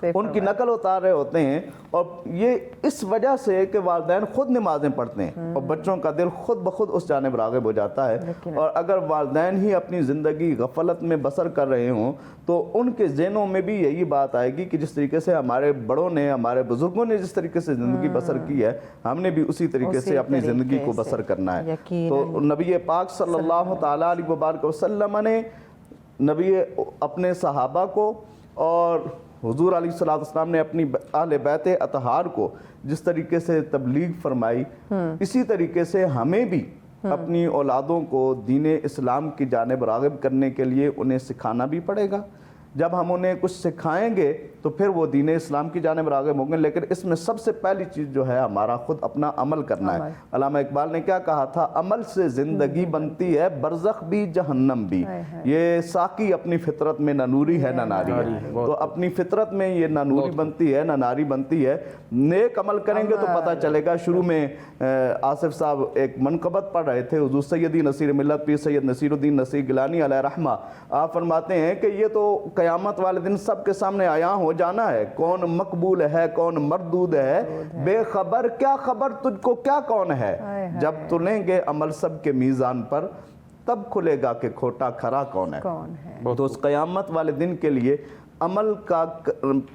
ان کی نقل اتار رہے ہوتے ہیں. اور یہ اس وجہ سے کہ والدین خود نمازیں پڑھتے ہیں اور بچوں کا دل خود بخود اس جانب راغب ہو جاتا ہے. اور اگر والدین ہی اپنی زندگی غفلت میں بسر کر رہے ہوں تو ان کے ذہنوں میں بھی یہی بات آئے گی کہ جس طریقے سے ہمارے بڑوں نے, ہمارے بزرگوں نے جس طریقے سے زندگی بسر کی ہے, ہم نے بھی اسی طریقے سے اپنی زندگی کو بسر کرنا ہے. تو نبی پاک صلی اللہ تعالیٰ علیہ وبارک وسلم نے نبی اپنے صحابہ کو اور حضور علیہ السلام نے اپنی اہل بیت اطہار کو جس طریقے سے تبلیغ فرمائی, اسی طریقے سے ہمیں بھی اپنی اولادوں کو دین اسلام کی جانب راغب کرنے کے لیے انہیں سکھانا بھی پڑے گا. جب ہم انہیں کچھ سکھائیں گے تو پھر وہ دین اسلام کی جانب راغب ہوں گے. لیکن اس میں سب سے پہلی چیز جو ہے ہمارا خود اپنا عمل کرنا ہے. علامہ اقبال نے کیا کہا تھا؟ عمل سے زندگی بنتی ہے برزخ بھی جہنم بھی. یہ ساقی اپنی فطرت میں نہ نوری ہے نہ ناری ہے. تو اپنی فطرت میں یہ نہ نوری بنتی ہے نہ ناری بنتی ہے. نیک عمل کریں گے تو پتہ چلے گا. شروع میں آصف صاحب ایک منقبت پڑھ رہے تھے حضور سیدی نصیر ملت پیر سید نصیر الدین نصیر گیلانی علیہ رحمہ. آپ فرماتے ہیں کہ یہ تو قیامت والے دن سب کے سامنے عیاں ہو جانا ہے. کون مقبول ہے کون مردود ہے، بے خبر کیا خبر تجھ کو کیا کون ہے. جب تلیں گے عمل سب کے میزان پر تب کھلے گا کہ کھوٹا کھرا کون ہے. تو اس قیامت والے دن کے لیے عمل کا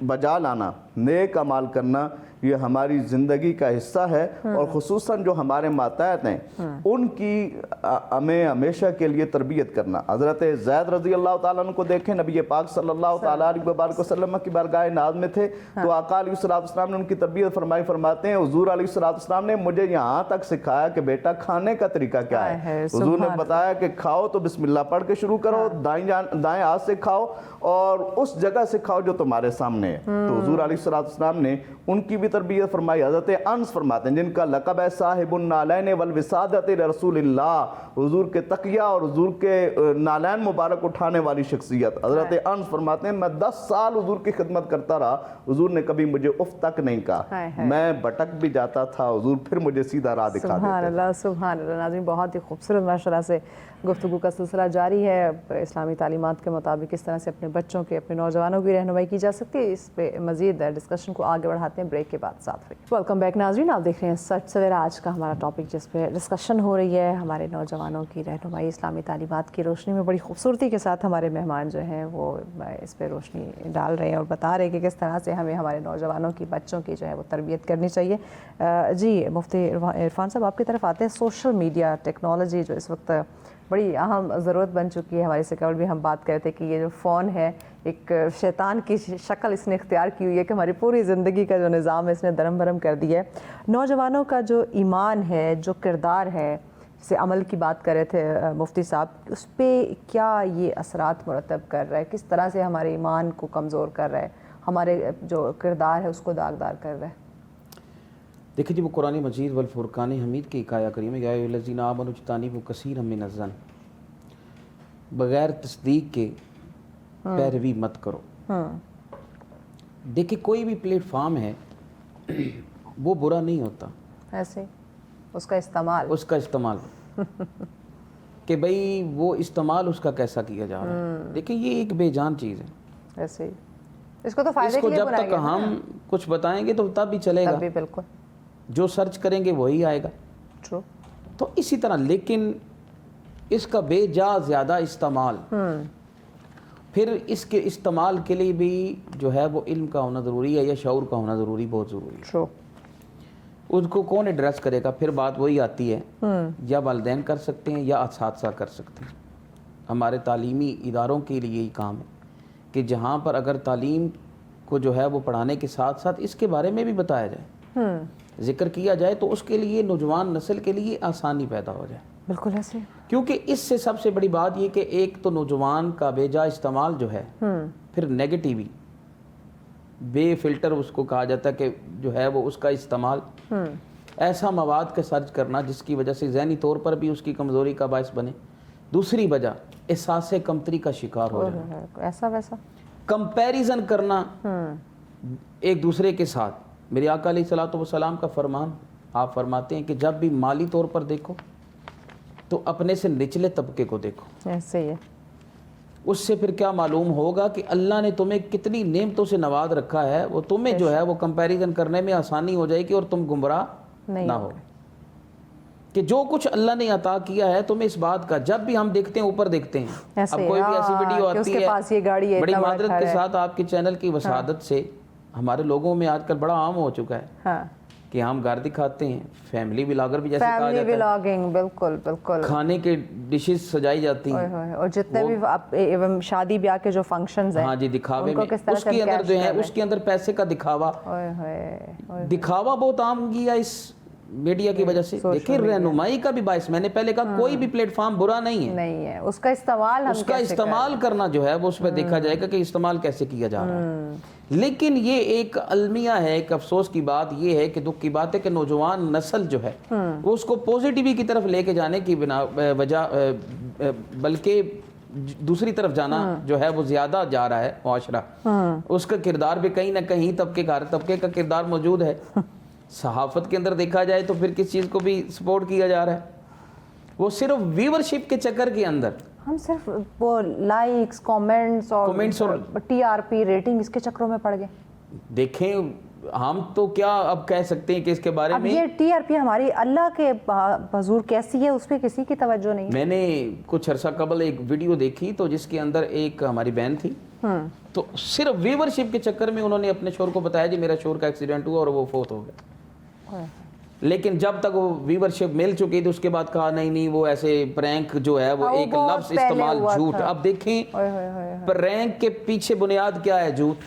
بجا لانا، نیک عمال کرنا، یہ ہماری زندگی کا حصہ ہے. اور خصوصاً جو ہمارے ماتحت ہیں ان کی ہمیں ہمیشہ کے لیے تربیت کرنا. حضرت زید رضی اللہ تعالیٰ عنہ کو دیکھیں، نبی پاک صلی اللہ تعالیٰ علیہ وسلم کی بارگاہ ناز میں تھے تو آقا علیہ السلام نے ان کی تربیت فرماتے ہیں حضور علیہ السلام نے مجھے یہاں تک سکھایا کہ بیٹا کھانے کا طریقہ کیا ہے. حضور نے بتایا کہ کھاؤ تو بسم اللہ پڑھ کے شروع کرو، دائیں ہاتھ سے کھاؤ اور اس جگہ سے کھاؤ جو تمہارے سامنے ہے. تو حضور علیہ السلام نے ان کی بھی تربیت فرمائی. حضرت انس فرماتے ہیں جن کا لقب ہے صاحب النالین والوسادۃ رسول اللہ، حضور کے تقیہ اور حضور کے نالین مبارک اٹھانے والی شخصیت. حضرت انس فرماتے ہیں میں 10 سال حضور کی خدمت کرتا رہا، حضور نے کبھی مجھے اف تک نہیں کہا. میں بھٹک بھی جاتا تھا حضور پھر مجھے سیدھا راہ دکھا دیتے. سبحان اللہ سبحان اللہ. ناظرین بہت ہی خوبصورت ماشاءاللہ سے گفتگو کا سلسلہ جاری ہے. اسلامی تعلیمات کے مطابق کس طرح سے اپنے بچوں کے اپنے نوجوانوں کی رہنمائی کی جا سکتی ہے، اس پہ مزید ڈسکشن کو آگے بڑھاتے ہیں بریک کے بعد. ساتھ ویلکم بیک ناظرین، آپ دیکھ رہے ہیں سچ سویرا. آج کا ہمارا ٹاپک جس پہ ڈسکشن ہو رہی ہے ہمارے نوجوانوں کی رہنمائی اسلامی تعلیمات کی روشنی میں. بڑی خوبصورتی کے ساتھ ہمارے مہمان جو ہیں وہ اس پہ روشنی ڈال رہے ہیں اور بتا رہے ہیں کہ کس طرح سے ہمیں ہمارے نوجوانوں کی بچوں کی جو ہے وہ تربیت کرنی چاہیے. جی مفتی عرفان صاحب آپ کی طرف آتے ہیں. سوشل میڈیا ٹیکنالوجی جو اس وقت بڑی اہم ضرورت بن چکی ہے ہماری سے قبل بھی ہم بات کرتے کہ یہ جو فون ہے ایک شیطان کی شکل اس نے اختیار کی ہوئی ہے کہ ہماری پوری زندگی کا جو نظام ہے اس نے درم برم کر دیا ہے. نوجوانوں کا جو ایمان ہے، جو کردار ہے، جسے عمل کی بات کر رہے تھے مفتی صاحب، اس پہ کیا یہ اثرات مرتب کر رہا ہے؟ کس طرح سے ہمارے ایمان کو کمزور کر رہا ہے، ہمارے جو کردار ہے اس کو داغدار کر رہا ہے؟ دیکھیں جی وہ قرآن مجید والفرقان حمید کی ایک آیہ کریمہ یا ایھا الذین آمنوا اجتنبوا کثیرا من الظن، بغیر تصدیق کے پیروی مت کرو. دیکھیں کوئی بھی پلیٹ فارم ہے وہ برا نہیں ہوتا، ایسے اس کا استعمال کہ بھئی وہ استعمال اس کا کیسا کیا جا رہا ہے. دیکھیں یہ ایک بے جان چیز ہے. ایسے اس کو تو فائدے کے لیے جب تک ہم کچھ بتائیں گے تو تب بھی چلے گا، بالکل جو سرچ کریں گے وہی آئے گا. تو اسی طرح لیکن اس کا بے جا زیادہ استعمال، پھر اس کے استعمال کے لیے بھی جو ہے وہ علم کا ہونا ضروری ہے یا شعور کا ہونا ضروری، بہت ضروری ہے. اس کو کون ایڈریس کرے گا؟ پھر بات وہی آتی ہے یا والدین کر سکتے ہیں یا اساتذہ کر سکتے ہیں. ہمارے تعلیمی اداروں کے لیے یہی کام ہے کہ جہاں پر اگر تعلیم کو جو ہے وہ پڑھانے کے ساتھ ساتھ اس کے بارے میں بھی بتایا جائے، ذکر کیا جائے تو اس کے لیے نوجوان نسل کے لیے آسانی پیدا ہو جائے. بالکل ایسے، کیونکہ اس سے سب سے بڑی بات یہ کہ ایک تو نوجوان کا بے جا استعمال جو ہے، پھر نیگیٹیوی بے فلٹر اس کو کہا جاتا ہے کہ جو ہے وہ اس کا استعمال، ایسا مواد کا سرچ کرنا جس کی وجہ سے ذہنی طور پر بھی اس کی کمزوری کا باعث بنے. دوسری وجہ احساس کمتری کا شکار ہو جائے، ایسا ویسا کمپیریزن کرنا ایک دوسرے کے ساتھ. میرے آقا علیہ الصلوۃ والسلام کا فرمان، آپ فرماتے ہیں کہ جب بھی مالی طور پر دیکھو تو اپنے سے نچلے طبقے کو دیکھو. ایسے ہی ہے. اس سے پھر کیا معلوم ہوگا کہ اللہ نے تمہیں کتنی نعمتوں سے نواز رکھا ہے، وہ تمہیں جو ہے وہ کمپیریزن کرنے میں آسانی ہو جائے گی اور تم گمراہ نہ ہو کہ جو کچھ اللہ نے عطا کیا ہے تمہیں اس بات کا. جب بھی ہم دیکھتے ہیں اوپر دیکھتے ہیں، اب کوئی بھی ایسی ویڈیو آتی ہے بڑی معذرت کے ساتھ آپ کے چینل کی وسادت سے ہمارے لوگوں میں آج کل بڑا عام ہو چکا ہے کہ ہم گھر دکھاتے ہیں، فیملی ولاگر بھی جیسے کہا جاتا ہے، بالکل بالکل کھانے کے ڈشز سجائی جاتی ہیں اور جتنے بھی شادی بیاہ کے جو فنکشنز ہیں، ہاں جی دکھاوے میں اس کے اندر جو ہے اس کے اندر پیسے کا دکھاوا بہت عام گیا اس میڈیا کی وجہ سے. دیکھیں رہنمائی کا بھی باعث, میں نے پہلے کہا کوئی بھی پلیٹ فارم برا نہیں ہے, اس کا استعمال اس کا استعمال کرنا جو ہے وہ اس پہ دیکھا جائے گا کہ استعمال کیسے کیا جا رہا ہے. لیکن یہ ایک المیہ ہے, ایک افسوس کی بات یہ ہے کہ دکھ کی بات ہے کہ نوجوان نسل جو ہے وہ اس کو پوزیٹیوی کی طرف لے کے جانے کی وجہ بلکہ دوسری طرف جانا جو ہے وہ زیادہ جا رہا ہے معاشرہ. اس کا کردار بھی کہیں نہ کہیں طبقے کا کردار موجود ہے. صحافت کے اندر دیکھا جائے تو پھر کس چیز کو بھی سپورٹ کیا جا رہا ہے, وہ صرف ویورشپ کے چکر کے اندر ہم صرف وہ لائکس, کامنٹس اور ٹی آر پی ریٹنگ اس کے چکروں میں پڑ گئے. دیکھیں ہم تو کیا اب کہہ سکتے ہیں کہ اس کے بارے میں, یہ ٹی آر پی ہماری اللہ کے حضور کیسی ہے اس پہ کسی کی توجہ نہیں. میں نے کچھ عرصہ قبل ایک ویڈیو دیکھی تو جس کے اندر ایک ہماری بہن تھی, تو صرف ویورشپ کے چکر میں انہوں نے اپنے شوہر کو بتایا جی میرا شوہر کا ایکسیڈنٹ ہوا اور وہ فوت ہو گیا. لیکن جب تک وہ ویورشپ مل چکی تھی اس کے بعد کہا نہیں وہ ایسے پرینک جو ہے وہ ایک لفظ استعمال جھوٹ. اب دیکھیں پرینک کے پیچھے بنیاد کیا ہے, جھوٹ.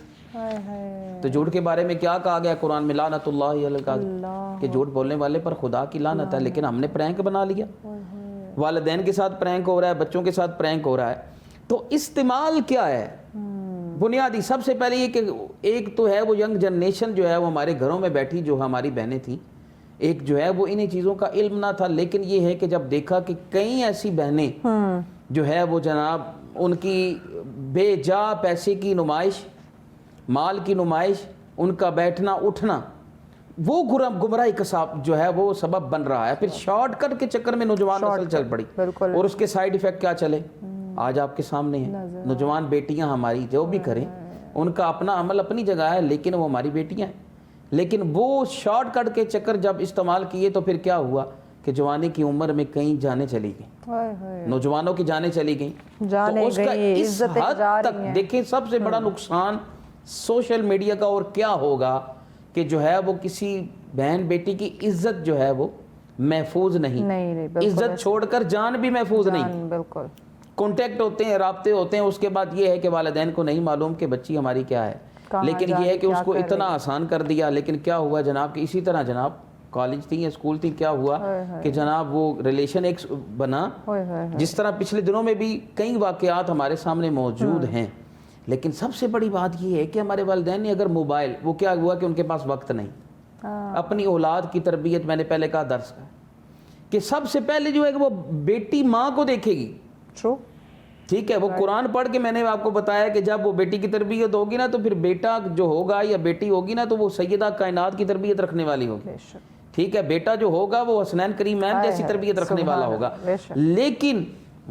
تو جھوٹ کے بارے میں کیا کہا گیا قرآن میں, لعنت اللہ علی الکاذب, کہ جھوٹ بولنے والے پر خدا کی لعنت ہے. لیکن ہم نے پرینک بنا لیا, والدین کے ساتھ پرینک ہو رہا ہے, بچوں کے ساتھ پرینک ہو رہا ہے. تو استعمال کیا ہے بنیادی, سب سے پہلے یہ کہ ایک تو ہے وہ ینگ جنریشن جو ہے وہ ہمارے گھروں میں بیٹھی جو ہماری بہنیں تھیں, ایک جو ہے وہ انہیں چیزوں کا علم نہ تھا. لیکن یہ ہے کہ جب دیکھا کہ کئی ایسی بہنیں جو ہے وہ جناب ان کی بے جا پیسے کی نمائش, مال کی نمائش, ان کا بیٹھنا اٹھنا وہ گمراہی کا جو ہے وہ سبب بن رہا ہے. پھر شارٹ کٹ کے چکر میں نوجوان نسل چل پڑی, اور اس کے سائیڈ ایفیکٹ کیا چلے آج آپ کے سامنے ہیں. نوجوان بیٹیاں ہماری جو بھی کریں ان کا اپنا عمل اپنی جگہ ہے, لیکن وہ ہماری بیٹیاں ہیں. لیکن وہ شارٹ کٹ کے چکر جب استعمال کیے تو پھر کیا ہوا کہ جوانی کی عمر میں کئی جانیں چلی گئیں, نوجوانوں کی جانیں چلی گئیں. تو اس کا اس حد تک دیکھیں سب سے بڑا نقصان سوشل میڈیا کا اور کیا ہوگا کہ جو ہے وہ کسی بہن بیٹی کی عزت جو ہے وہ محفوظ نہیں, عزت چھوڑ کر جان بھی محفوظ نہیں. بالکل کانٹیکٹ ہوتے ہیں, رابطے ہوتے ہیں, اس کے بعد یہ ہے کہ والدین کو نہیں معلوم کہ بچی ہماری کیا ہے, لیکن یہ ہے کہ اس کو اتنا آسان کر دیا. لیکن کیا ہوا جناب کہ اسی طرح جناب کالج تھی یا اسکول تھی, کیا ہوا کہ جناب وہ ریلیشن ایک بنا, جس طرح پچھلے دنوں میں بھی کئی واقعات ہمارے سامنے موجود ہیں. لیکن سب سے بڑی بات یہ ہے کہ ہمارے والدین نے اگر موبائل, وہ کیا ہوا کہ ان کے پاس وقت نہیں, اپنی اولاد کی تربیت, میں نے پہلے کہا درس کا کہ سب سے پہلے جو ہے کہ وہ بیٹی ماں کو دیکھے گی. ٹھیک ہے, وہ قرآن پڑھ کے میں نے آپ کو بتایا کہ جب وہ بیٹی کی تربیت ہوگی نا تو پھر بیٹا جو ہوگا یا بیٹی ہوگی نا تو وہ سیدہ کائنات کی تربیت رکھنے والی ہوگی. ٹھیک ہے, بیٹا جو ہوگا وہ حسنین کریمین جیسی تربیت رکھنے والا ہوگا. لیکن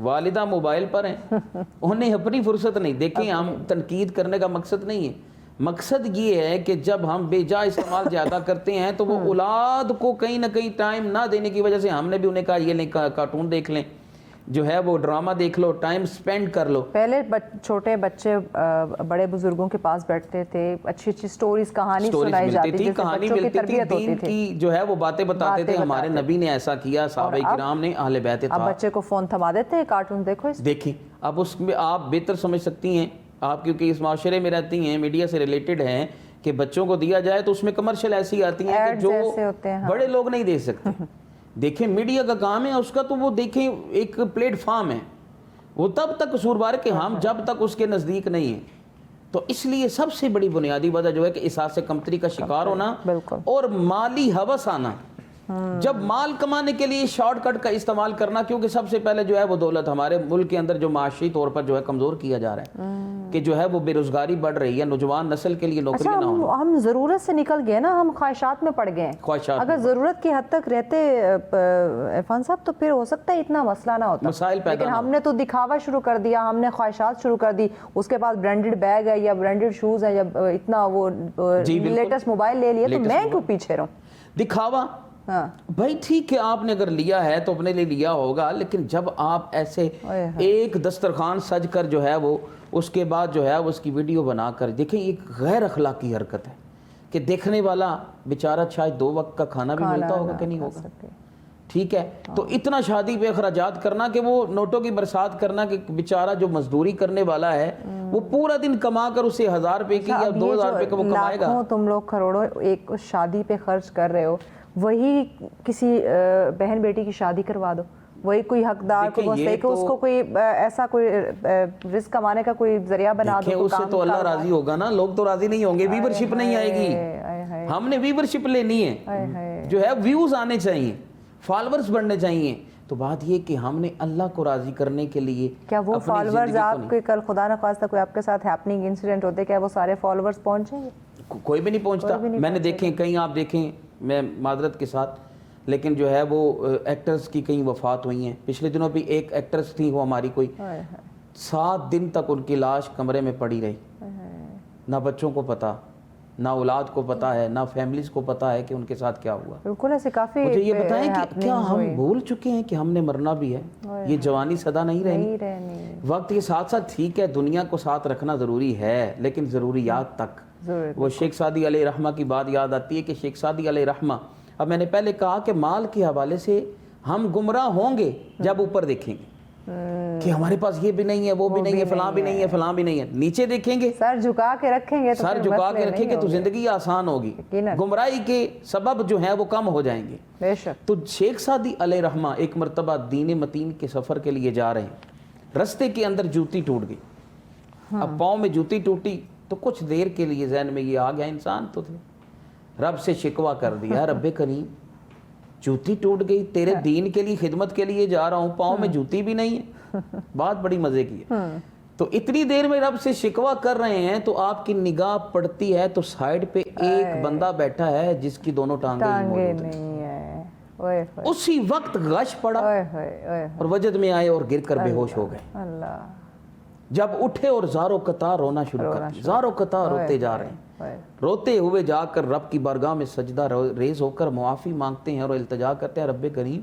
والدہ موبائل پر ہیں, انہیں اپنی فرصت نہیں. دیکھیں ہم تنقید کرنے کا مقصد نہیں ہے, مقصد یہ ہے کہ جب ہم بے جا استعمال زیادہ کرتے ہیں تو وہ اولاد کو کہیں نہ کہیں ٹائم نہ دینے کی وجہ سے ہم نے بھی انہیں کہا یہ نہیں, کارٹون دیکھ لیں, جو ہے وہ ڈرامہ دیکھ لو, ٹائم سپینڈ کر لو. پہلے چھوٹے بچے بڑے بزرگوں کے پاس بیٹھتے تھے, اچھی اچھی سٹوریز, کہانی سنائی جاتی تھی, کہانی ملتی تھی, دین کی جو ہے وہ باتیں بتاتے تھے, ہمارے نبی نے ایسا کیا, صحابہ کرام نے, اہل بیت تھا. اب بچے کو فون تھما دیتے ہیں, کارٹون دیکھو. دیکھیں اب اس میں آپ بہتر سمجھ سکتی ہیں, آپ کیونکہ اس معاشرے میں رہتی ہیں, میڈیا سے ریلیٹڈ ہیں, کہ بچوں کو دیا جائے تو اس میں کمرشل ایسی آتی ہیں کہ جو بڑے لوگ نہیں دیکھ سکتے. دیکھیں میڈیا کا کام ہے اس کا, تو وہ دیکھیں ایک پلیٹ فارم ہے, وہ تب تک قصوروار کہ ہم جب تک اس کے نزدیک نہیں ہیں. تو اس لیے سب سے بڑی بنیادی وجہ جو ہے کہ احساس کمتری کا شکار ہونا اور مالی ہوس آنا. جب مال کمانے کے لیے شارٹ کٹ کا استعمال کرنا, کیونکہ سب سے پہلے جو ہے وہ دولت ہمارے ملک کے اندر جو معاشی طور پر جو ہے کمزور کیا جا رہا ہے, کہ جو ہے وہ بے روزگاری بڑھ رہی ہے, نوجوان نسل کے لیے نوکری نہ ہونا. ہم ضرورت سے نکل گئے نا, ہم خواہشات میں پڑ گئے. اگر ضرورت کی حد تک رہتے عرفان صاحب تو پھر ہو سکتا ہے اتنا مسئلہ نہ ہوتا, مسائل پیدا. لیکن ہم نے تو دکھاوا شروع کر دیا, ہم نے خواہشات شروع کر دی, اس کے بعد برانڈڈ بیگ ہے یا برانڈڈ شوز ہے یا اتنا وہ لیٹسٹ موبائل لے لیا, تو میں کیوں پیچھے رہوں. دکھاوا بھائی ٹھیک ہے, آپ نے اگر لیا ہے تو اپنے لیے لیا ہوگا, لیکن جب آپ ایسے ایک دسترخوان سج کر جو ہے وہ اس کے بعد جو ہے اس کی ویڈیو بنا کر دیکھیں, ایک غیر اخلاقی حرکت ہے کہ دیکھنے والا بیچارہ شاید 2 وقت کا کھانا بھی ملتا ہوگا کہ نہیں ہوگا. ٹھیک ہے, تو اتنا شادی پہ اخراجات کرنا کہ وہ نوٹوں کی برسات کرنا کہ بیچارہ جو مزدوری کرنے والا ہے وہ پورا دن کما کر اسے 1000 روپے کی یا 2000 روپے کا وہ کمائے گا. تم لوگ کروڑوں ایک شادی پہ خرچ کر رہے ہو, وہی کسی بہن بیٹی کی شادی کروا دو, وہی کوئی حقدار کو بولتے کہ اس کو کوئی ایسا کوئی رزق کمانے کا کوئی ذریعہ بنا دو. اس سے تو اللہ راضی ہوگا نا, لوگ تو راضی نہیں ہوں گے, ویورشپ نہیں آئے گی. ہم نے ویورشپ لینی ہے, جو ہے ویوز آنے چاہیے, فالورز بڑھنے چاہیے. تو بات یہ کہ ہم نے اللہ کو راضی کرنے کے لیے کیا وہ فالورز آپ کے کل خدا نخواستہ کوئی آپ کے ساتھ ہیپننگ انسیڈنٹ ہوتے, کیا وہ سارے فالورز پہنچیں گے؟ کوئی بھی نہیں پہنچتا. میں نے دیکھیں کہیں, آپ دیکھیں, میں معذرت کے ساتھ, لیکن جو ہے وہ ایکٹرز کی کئی وفات ہوئی ہیں. پچھلے دنوں بھی ایک ایکٹرز تھی, وہ ہماری کوئی 7 دن تک ان کی لاش کمرے میں پڑی رہی. نہ بچوں کو پتا, نہ اولاد کو پتا ہے, نہ فیملیز کو پتا ہے کہ ان کے ساتھ کیا ہوا. بالکل ایسے کافی. مجھے یہ بتائیں کہ کیا ہم بھول چکے ہیں کہ ہم نے مرنا بھی ہے؟ یہ جوانی سدا نہیں رہنی. وقت کے ساتھ ساتھ ٹھیک ہے دنیا کو ساتھ رکھنا ضروری ہے, لیکن ضروریات تک. وہ شیخ سعدی علیہ رحمہ کی بات یاد آتی ہے کہ شیخ سعدی علیہ رحمہ, اب میں نے پہلے کہا کہ مال کے حوالے سے ہم گمراہ ہوں گے جب اوپر دیکھیں گے کہ ہمارے پاس یہ بھی نہیں ہے, وہ بھی نہیں ہے, فلاں بھی نہیں ہے, فلاں بھی نہیں ہے. نیچے دیکھیں گے, سر جھکا کے رکھیں گے, سر جھکا کے رکھیں گے تو زندگی آسان ہوگی. گمراہی کے سبب جو ہیں وہ کم ہو جائیں گے. بے شک. تو شیخ سعدی علیہ رحمہ ایک مرتبہ دین متین کے سفر کے لیے جا رہے ہیں, رستے کے اندر جوتی ٹوٹ گئی. اب پاؤں میں جوتی ٹوٹی تو کچھ دیر کے لیے ذہن میں یہ آ گیا, انسان تو تھے, رب سے شکوہ کر دیا, رب کریم جوتی ٹوٹ گئی, تیرے دین کے لیے خدمت کے لیے جا رہا ہوں, پاؤں میں جوتی بھی نہیں ہے. بات بڑی مزے کی ہے. تو اتنی دیر میں رب سے شکوہ کر رہے ہیں تو آپ کی نگاہ پڑتی ہے تو سائیڈ پہ ایک بندہ بیٹھا ہے جس کی دونوں ٹانگیں نہیں ہیں. اسی وقت غش پڑا اور وجد میں آئے اور گر کر بے ہوش ہو گئے. جب اٹھے اور زاروں قطار رونا شروع کر دیا, زاروں قطار روتے جا رہے ہیں, روتے ہوئے جا کر رب کی بارگاہ میں سجدہ ریز ہو کر معافی مانگتے ہیں اور التجا کرتے ہیں, رب کریم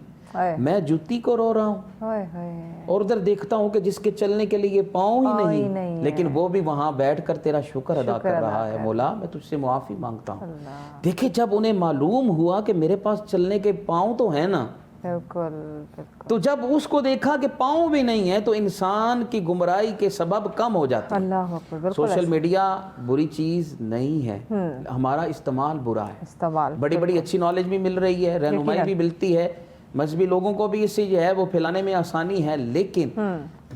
میں جوتی کو رو رہا ہوں اور ادھر دیکھتا ہوں کہ جس کے چلنے کے لیے پاؤں ہی نہیں, لیکن وہ بھی وہاں بیٹھ کر تیرا شکر ادا کر رہا ہے, مولا میں تجھ سے معافی مانگتا ہوں. دیکھیں جب انہیں معلوم ہوا کہ میرے پاس چلنے کے پاؤں تو ہیں نا, تو جب اس کو دیکھا کہ پاؤں بھی نہیں ہے تو انسان کی گمراہی کے سبب کم ہو جاتا ہے. سوشل میڈیا بری چیز نہیں ہے, ہمارا استعمال برا ہے. بڑی بڑی اچھی نالج بھی مل رہی ہے, رہنمائی بھی ملتی ہے, مذہبی لوگوں کو بھی اس سے جو ہے وہ پھیلانے میں آسانی ہے, لیکن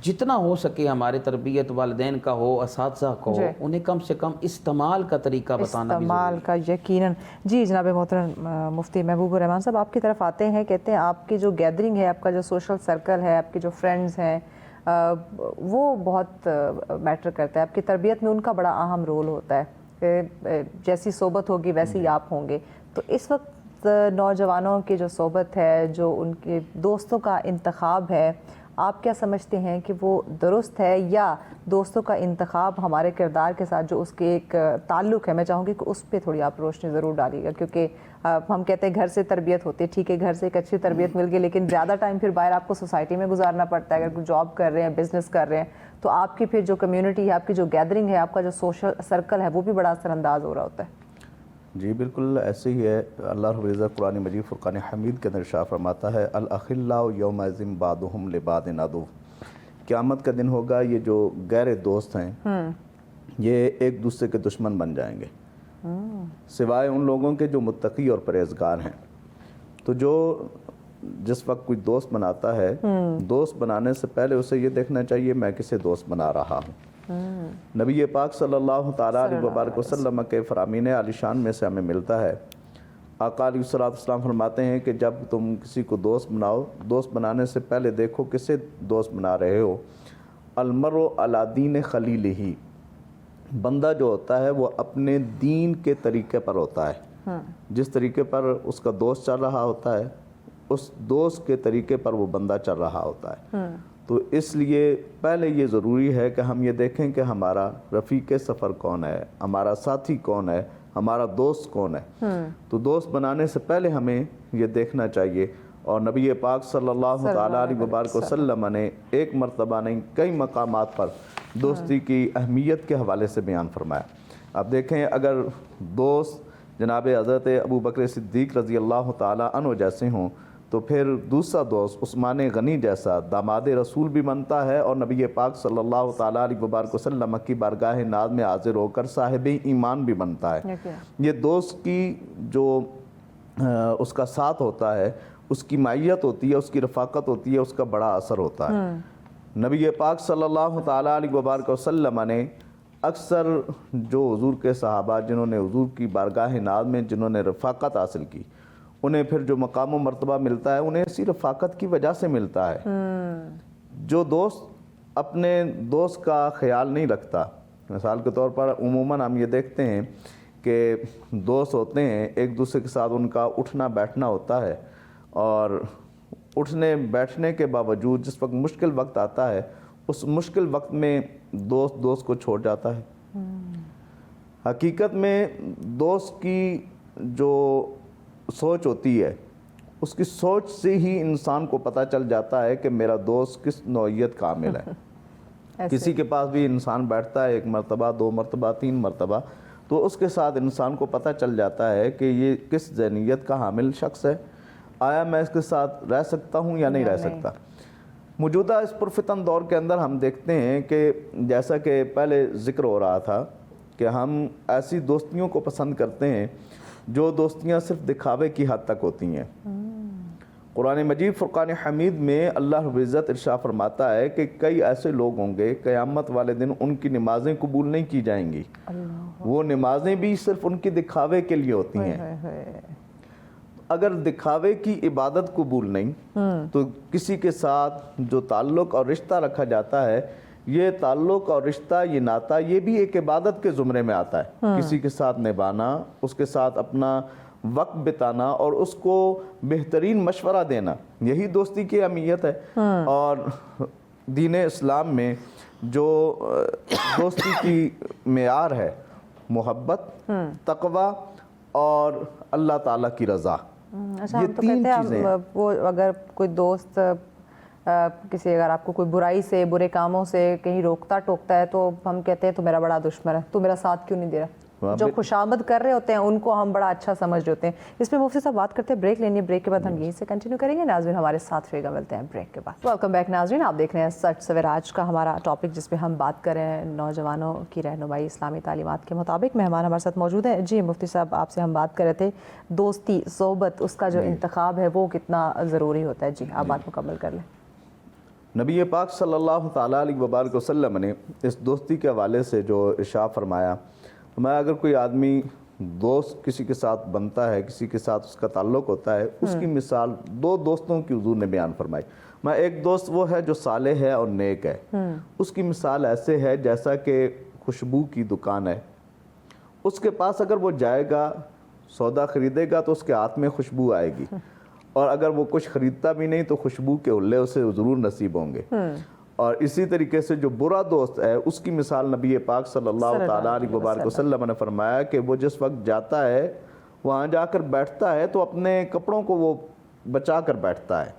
جتنا ہو سکے ہمارے تربیت والدین کا ہو, اساتذہ کو ہو, انہیں کم سے کم استعمال کا طریقہ بتانا بھی استعمال کا یقیناً. جی جناب محترم مفتی محبوب الرحمان صاحب, آپ کی طرف آتے ہیں, کہتے ہیں آپ کی جو گیدرنگ ہے, آپ کا جو سوشل سرکل ہے, آپ کے جو فرینڈز ہیں, وہ بہت میٹر کرتا ہے. آپ کی تربیت میں ان کا بڑا اہم رول ہوتا ہے, جیسی صحبت ہوگی ویسے ہی آپ ہوں گے. تو اس وقت نوجوانوں کی جو صحبت ہے, جو ان کے دوستوں کا انتخاب ہے, آپ کیا سمجھتے ہیں کہ وہ درست ہے, یا دوستوں کا انتخاب ہمارے کردار کے ساتھ جو اس کے ایک تعلق ہے, میں چاہوں گی کہ اس پہ تھوڑی آپ روشنی ضرور ڈالیے گا, کیونکہ ہم کہتے ہیں گھر سے تربیت ہوتی ہے, ٹھیک ہے گھر سے ایک اچھی تربیت مل گئی, لیکن زیادہ ٹائم پھر باہر آپ کو سوسائٹی میں گزارنا پڑتا ہے. اگر جاب کر رہے ہیں, بزنس کر رہے ہیں, تو آپ کی پھر جو کمیونٹی ہے, آپ کی جو گیدرنگ ہے, آپ کا جو سوشل سرکل ہے, وہ بھی بڑا اثر انداز ہو رہا ہوتا ہے. جی بالکل ایسے ہی ہے. اللہ رب العزت قرآن مجید فرقان حمید کے اندر ارشاد فرماتا ہے, الاخلاء یومئذ بعضهم لبعض عدو. قیامت کا دن ہوگا, یہ جو غیر دوست ہیں یہ ایک دوسرے کے دشمن بن جائیں گے, سوائے ان لوگوں کے جو متقی اور پرہیزگار ہیں. تو جو جس وقت کوئی دوست بناتا ہے, دوست بنانے سے پہلے اسے یہ دیکھنا چاہیے میں کسے دوست بنا رہا ہوں. نبی پاک صلی اللہ تعالیٰ علیہ وبارک وسلم کے فرامین عالی شان میں سے ہمیں ملتا ہے, آقا علیہ السلام فرماتے ہیں کہ جب تم کسی کو دوست بناؤ, دوست بنانے سے پہلے دیکھو کسے دوست بنا رہے ہو. المرء علی دین خلیلہ, بندہ جو ہوتا ہے وہ اپنے دین کے طریقے پر ہوتا ہے. جس طریقے پر اس کا دوست چل رہا ہوتا ہے, اس دوست کے طریقے پر وہ بندہ چل رہا ہوتا ہے. تو اس لیے پہلے یہ ضروری ہے کہ ہم یہ دیکھیں کہ ہمارا رفیق سفر کون ہے, ہمارا ساتھی کون ہے, ہمارا دوست کون ہے. تو دوست بنانے سے پہلے ہمیں یہ دیکھنا چاہیے. اور نبی پاک صلی اللہ تعالیٰ علیہ وبارک وسلم نے ایک مرتبہ نہیں کئی مقامات پر دوستی کی اہمیت کے حوالے سے بیان فرمایا. اب دیکھیں اگر دوست جناب حضرت ابو بکر صدیق رضی اللہ تعالیٰ عنہ جیسے ہوں, تو پھر دوسرا دوست عثمان غنی جیسا داماد رسول بھی بنتا ہے, اور نبی پاک صلی اللہ تعالیٰ علیہ وبارک وسلم کی بارگاہ ناز میں حاضر ہو کر صاحب ایمان بھی بنتا ہے. یہ دوست کی جو اس کا ساتھ ہوتا ہے، اس کی معیت ہوتی ہے، اس کی رفاقت ہوتی ہے، اس کا بڑا اثر ہوتا ہے۔ نبی پاک صلی اللہ تعالیٰ علیہ وبارک وسلم نے اکثر جو حضور کے صحابہ جنہوں نے حضور کی بارگاہ ناز میں جنہوں نے رفاقت حاصل کی، انہیں پھر جو مقام و مرتبہ ملتا ہے انہیں اسی رفاقت کی وجہ سے ملتا ہے۔ جو دوست اپنے دوست کا خیال نہیں رکھتا، مثال کے طور پر عموماً ہم یہ دیکھتے ہیں کہ دوست ہوتے ہیں، ایک دوسرے کے ساتھ ان کا اٹھنا بیٹھنا ہوتا ہے، اور اٹھنے بیٹھنے کے باوجود جس وقت مشکل وقت آتا ہے اس مشکل وقت میں دوست کو چھوڑ جاتا ہے۔ حقیقت میں دوست کی جو سوچ ہوتی ہے اس کی سوچ سے ہی انسان کو پتہ چل جاتا ہے کہ میرا دوست کس نوعیت کا عامل ہے۔ کسی کے پاس بھی انسان بیٹھتا ہے 1 مرتبہ 2 مرتبہ 3 مرتبہ، تو اس کے ساتھ انسان کو پتہ چل جاتا ہے کہ یہ کس ذہنیت کا حامل شخص ہے، آیا میں اس کے ساتھ رہ سکتا ہوں یا نہیں رہ سکتا۔ موجودہ اس پرفتن دور کے اندر ہم دیکھتے ہیں کہ جیسا کہ پہلے ذکر ہو رہا تھا کہ ہم ایسی دوستیوں کو پسند کرتے ہیں جو دوستیاں صرف دکھاوے کی حد تک ہوتی ہیں۔ قرآن مجید فرقان حمید میں اللہ رب العزت ارشاد فرماتا ہے کہ کئی ایسے لوگ ہوں گے قیامت والے دن ان کی نمازیں قبول نہیں کی جائیں گی، وہ نمازیں بھی صرف ان کی دکھاوے کے لیے ہوتی ہیں۔ اگر دکھاوے کی عبادت قبول نہیں تو کسی کے ساتھ جو تعلق اور رشتہ رکھا جاتا ہے، یہ تعلق اور رشتہ، یہ ناتا، یہ بھی ایک عبادت کے زمرے میں آتا ہے۔ کسی کے ساتھ نبھانا، اس کے ساتھ اپنا وقت بتانا اور اس کو بہترین مشورہ دینا، یہی دوستی کی اہمیت ہے۔ اور دین اسلام میں جو دوستی کی معیار ہے محبت، تقوی اور اللہ تعالیٰ کی رضا، اچھا، یہ ہم تو 3 کہتے چیزیں ہیں وہ اگر کوئی دوست اگر آپ کو کوئی برائی سے، برے کاموں سے کہیں روکتا ٹوکتا ہے تو ہم کہتے ہیں تو میرا بڑا دشمن ہے، تو میرا ساتھ کیوں نہیں دے رہا۔ جو خوشامد کر رہے ہوتے ہیں ان کو ہم بڑا اچھا سمجھ رہے ہوتے ہیں۔ اس پہ مفتی صاحب بات کرتے ہیں، بریک لینی ہے، بریک کے بعد ہم یہیں سے کنٹینیو کریں گے۔ ناظرین ہمارے ساتھ رہے گا، ملتے ہیں بریک کے بعد۔ ویلکم بیک ناظرین، آپ دیکھ رہے ہیں سچ سویر آج کا ہمارا ٹاپک، جس پہ ہم بات کر رہے ہیں نوجوانوں کی رہنمائی اسلامی تعلیمات کے مطابق۔ مہمان ہمارے ساتھ موجود ہیں۔ جی مفتی صاحب، آپ سے ہم بات کر رہے تھے دوستی، صحبت، اس کا جو انتخاب ہے وہ کتنا ضروری ہوتا ہے۔ جی آپ بات مکمل کر لیں۔ نبی پاک صلی اللہ تعالیٰ علیہ وبارک وسلم نے اس دوستی کے حوالے سے جو ارشاد فرمایا، اگر کوئی آدمی دوست کسی کے ساتھ بنتا ہے، کسی کے ساتھ اس کا تعلق ہوتا ہے، اس کی مثال 2 دوستوں کی حضور نے بیان فرمائی۔ ایک دوست وہ ہے جو صالح ہے اور نیک ہے، اس کی مثال ایسے ہے جیسا کہ خوشبو کی دکان ہے، اس کے پاس اگر وہ جائے گا سودا خریدے گا تو اس کے ہاتھ میں خوشبو آئے گی، اور اگر وہ کچھ خریدتا بھی نہیں تو خوشبو کے حلے اسے ضرور نصیب ہوں گے۔ اور اسی طریقے سے جو برا دوست ہے اس کی مثال نبی پاک صلی اللہ تعالیٰ علیہ وبارک وسلم نے فرمایا کہ وہ جس وقت جاتا ہے وہاں جا کر بیٹھتا ہے تو اپنے کپڑوں کو وہ بچا کر بیٹھتا ہے،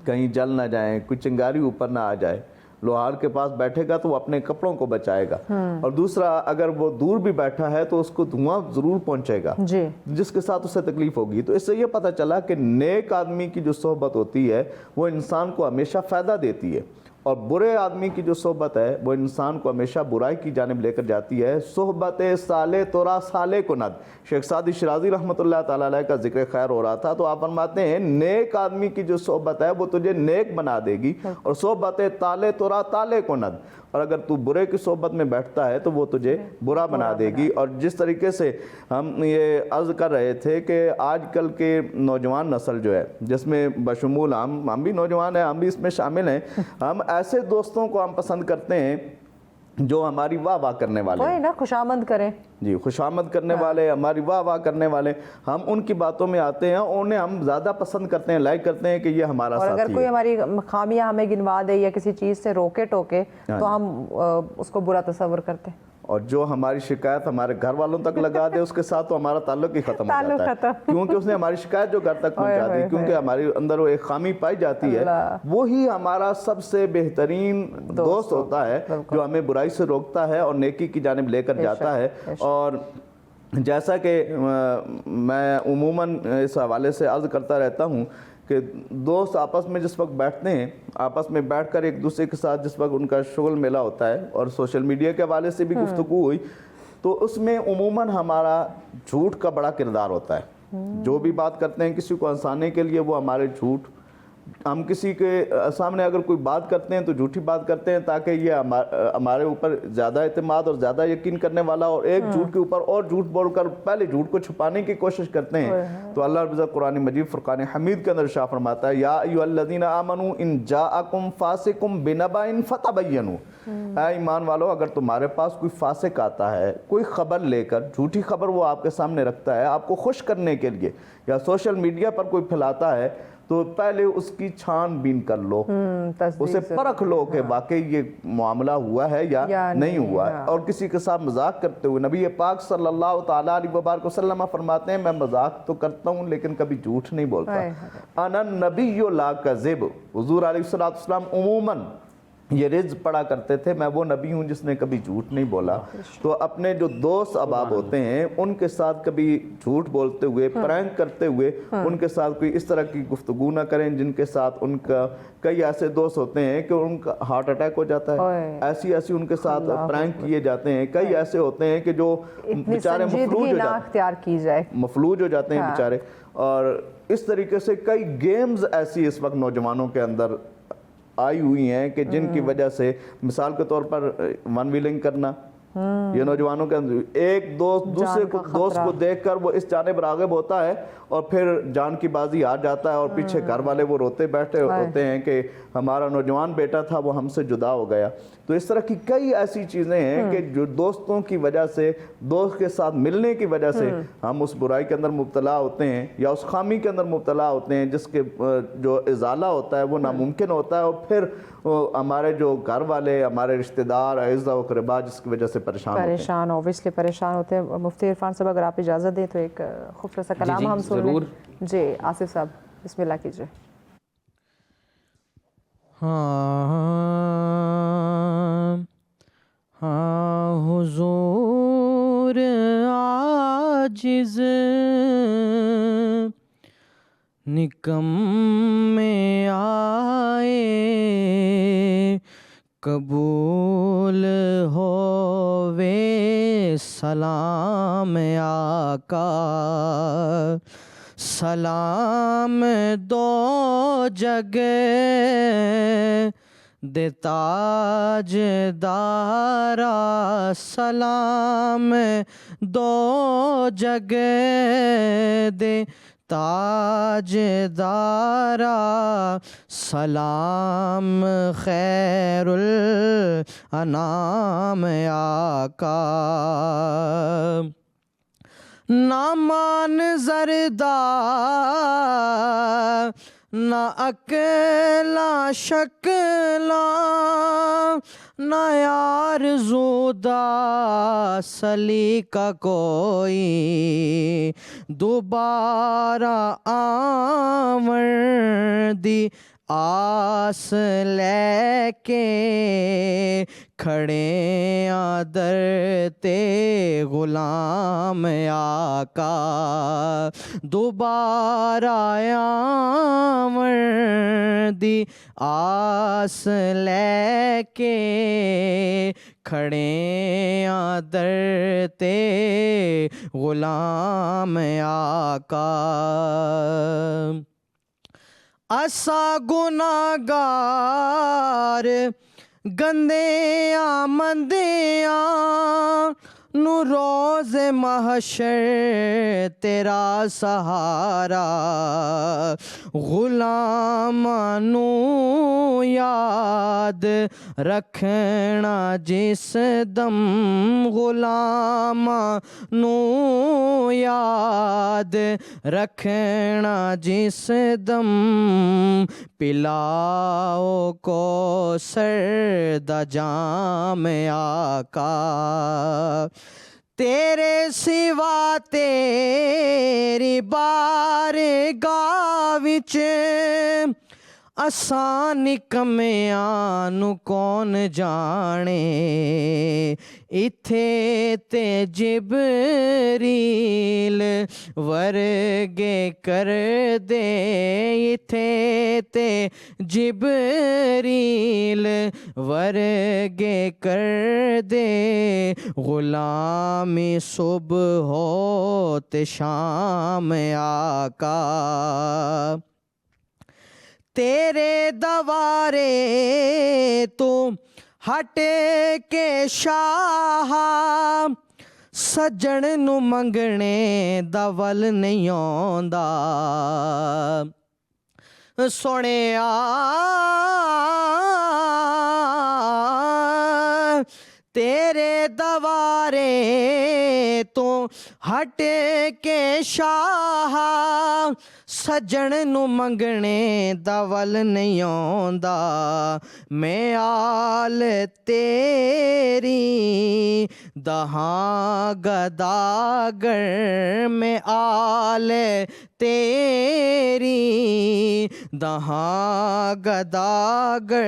کہیں جل نہ جائیں، کوئی چنگاری اوپر نہ آ جائے۔ لوہار کے پاس بیٹھے گا تو وہ اپنے کپڑوں کو بچائے گا، اور دوسرا اگر وہ دور بھی بیٹھا ہے تو اس کو دھواں ضرور پہنچے گا جس کے ساتھ اسے تکلیف ہوگی۔ تو اس سے یہ پتہ چلا کہ نیک آدمی کی جو صحبت ہوتی ہے وہ انسان کو ہمیشہ فائدہ دیتی ہے، اور برے آدمی کی جو صحبت ہے وہ انسان کو ہمیشہ برائی کی جانب لے کر جاتی ہے۔ صحبت صالح تورا صالح کند، شیخ سعدی شرازی رحمۃ اللہ تعالیٰ علیہ کا ذکر خیر ہو رہا تھا، تو آپ فرماتے ہیں نیک آدمی کی جو صحبت ہے وہ تجھے نیک بنا دے گی، اور صحبت طالح تورا طالح کند، اور اگر تو برے کی صحبت میں بیٹھتا ہے تو وہ تجھے برا بنا دے گی۔ اور جس طریقے سے ہم یہ عرض کر رہے تھے کہ آج کل کے نوجوان نسل جو ہے، جس میں بشمول ہم بھی نوجوان ہیں، ہم بھی اس میں شامل ہیں، ہم ایسے دوستوں کو ہم پسند کرتے ہیں جو ہماری واہ واہ کرنے والے ہیں، نا خوشامد کریں، جی خوشامد کرنے والے، ہماری واہ واہ کرنے والے، ہم ان کی باتوں میں آتے ہیں، انہیں ہم زیادہ پسند کرتے ہیں، لائک کرتے ہیں کہ یہ ہمارا ساتھی ہے۔ اور اگر کوئی ہماری خامیاں ہمیں گنوا دے یا کسی چیز سے روکے ٹوکے تو ہم اس کو برا تصور کرتے ہیں، اور جو ہماری شکایت ہمارے گھر والوں تک لگا دے اس کے ساتھ تو ہمارا تعلق ہی ختم ہو جاتا ہے، کیونکہ اس نے ہماری شکایت جو گھر تک پہنچا دی، کیونکہ ہمارے اندر وہ ایک خامی پائی جاتی ہے، وہی ہمارا سب سے بہترین دوست ہوتا ہے جو ہمیں برائی سے روکتا ہے اور نیکی کی جانب لے کر جاتا ہے۔ اور جیسا کہ میں عموماً اس حوالے سے عرض کرتا رہتا ہوں کہ دوست آپس میں جس وقت بیٹھتے ہیں، آپس میں بیٹھ کر ایک دوسرے کے ساتھ جس وقت ان کا شغل میلہ ہوتا ہے، اور سوشل میڈیا کے حوالے سے بھی گفتگو ہوئی، تو اس میں عموماً ہمارا جھوٹ کا بڑا کردار ہوتا ہے۔ جو بھی بات کرتے ہیں کسی کو ہنسانے کے لیے وہ ہمارے جھوٹ. ہم کسی کے سامنے اگر کوئی بات کرتے ہیں تو جھوٹی بات کرتے ہیں تاکہ یہ ہمارے اوپر زیادہ اعتماد اور زیادہ یقین کرنے والا, اور ایک جھوٹ کے اوپر اور جھوٹ بول کر پہلے جھوٹ کو چھپانے کی کوشش کرتے ہیں. تو اللہ رب العزت قرآن مجید فرقان حمید کے اندر ارشاد فرماتا ہے یا ایھا الذین آمنوا ان جاءکم فاسق بنبأ فتبینوا, اے ایمان والو اگر تمہارے پاس کوئی فاسق آتا ہے کوئی خبر لے کر, جھوٹی خبر وہ آپ کے سامنے رکھتا ہے آپ کو خوش کرنے کے لیے, یا سوشل میڈیا پر کوئی پھیلاتا ہے, تو پہلے اس کی چھان بین کر لو, اسے پرکھ لو کہ واقعی یہ معاملہ ہوا ہے یا نہیں ہوا ہے. اور کسی کے ساتھ مذاق کرتے ہوئے نبی پاک صلی اللہ تعالیٰ علیہ وبارک وسلم فرماتے ہیں میں مذاق تو کرتا ہوں لیکن کبھی جھوٹ نہیں بولتا. انا النبی لا کذب, حضور علیہ السلام عموماً یہ رز پڑھا کرتے تھے میں وہ نبی ہوں جس نے کبھی جھوٹ نہیں بولا. تو اپنے جو دوست احباب ہوتے ہیں ان کے ساتھ کبھی جھوٹ بولتے ہوئے, پرینک کرتے ہوئے ان کے ساتھ کوئی اس طرح کی گفتگو نہ کریں جن کے ساتھ ان کا, کئی ایسے دوست ہوتے ہیں کہ ان کا ہارٹ اٹیک ہو جاتا ہے, ایسی ان کے ساتھ پرینک کیے جاتے ہیں. کئی ایسے ہوتے ہیں کہ جو بیچارے مفلوج ہو جاتے ہیں بیچارے. اور اس طریقے سے کئی گیمز ایسی اس وقت نوجوانوں کے اندر آئی ہوئی ہیں کہ جن کی وجہ سے, مثال کے طور پر ون ویلنگ کرنا, یہ نوجوانوں کے اندر ایک دوسرے دوست کو دیکھ کر وہ اس جانب راغب ہوتا ہے اور پھر جان کی بازی ہار جاتا ہے, اور پیچھے گھر والے وہ روتے بیٹھے ہوتے ہیں کہ ہمارا نوجوان بیٹا تھا وہ ہم سے جدا ہو گیا. تو اس طرح کی کئی ایسی چیزیں ہیں کہ جو دوستوں کی وجہ سے, دوست کے ساتھ ملنے کی وجہ سے ہم اس برائی کے اندر مبتلا ہوتے ہیں یا اس خامی کے اندر مبتلا ہوتے ہیں جس کے جو ازالہ ہوتا ہے وہ ناممکن ہوتا ہے, اور پھر ہمارے جو گھر والے, ہمارے رشتہ دار, اعزاء و اقرباء جس کی وجہ سے پریشان اوبیسلی پریشان ہوتے ہیں. مفتی عرفان صاحب اگر آپ اجازت دیں تو ایک خوبصورت سا کلام ہم سن لیں. جی آصف صاحب بسم اللہ کیجیے. ہاں حضور عاجز نکمے آئے قبول ہووے سلام آقا, سلام دو جگ دے تاج دارا, سلام دو جگ دے تاج دارا, سلام خیر الانام آقا. نہ مان زردہ نہ اکلا شکلا نہ یار زودہ سلیقہ کوئی, دوبارہ آمر دی آس لے کے کھڑے در تے غلام آقا, دوبارہ آمر دی آس لے کے کھڑے در تے غلام آقا. اسا گناہگار گندیاں مندیاں نو روز محشر تیرا سہارا, غلاماں نو یاد رکھنا جس دم, غلاماں نو یاد رکھنا جس دم, پلاؤ کو سرد جام آقا. تیرے سوا تیری بارگاہ وچ ਅਸਾਂ ਨਿਕਮਿਆਂ ਨੂੰ ਕੌਣ ਜਾਣੇ, ਇੱਥੇ ਤੇ ਜਿਬਰੀਲ ਵਰਗੇ ਕਰਦੇ, ਇੱਥੇ ਤੇ ਜਿਬਰੀਲ ਵਰਗੇ ਕਰਦੇ, ਗੁਲਾਮੀ ਸੁਬਹ ਹੋ ਤੇ ਸ਼ਾਮ ਆਕਾ, ਤੇਰੇ ਦਵਾਰੇ ਤੋਂ ਹਟ ਕੇ ਸ਼ਾਹ, ਸੱਜਣ ਨੂੰ ਮੰਗਣੇ ਦਾ ਵੱਲ ਨਹੀਂ ਆਉਂਦਾ, ਸੋਹਣਿਆ ਤੇਰੇ ਦਵਾਰੇ ਤੋਂ ਹਟ ਕੇ ਸ਼ਾਹ, ਸੱਜਣ ਨੂੰ ਮੰਗਣੇ ਦਾ ਵੱਲ ਨਹੀਂ ਆਉਂਦਾ, ਮੈਂ ਆਲ ਤੇਰੀ ਦਹਾਂ ਗਦਾਗਰ, ਮੈਂ ਆਲ ਤੇਰੀ ਦਹਾਂ ਗਦਾਗਰ,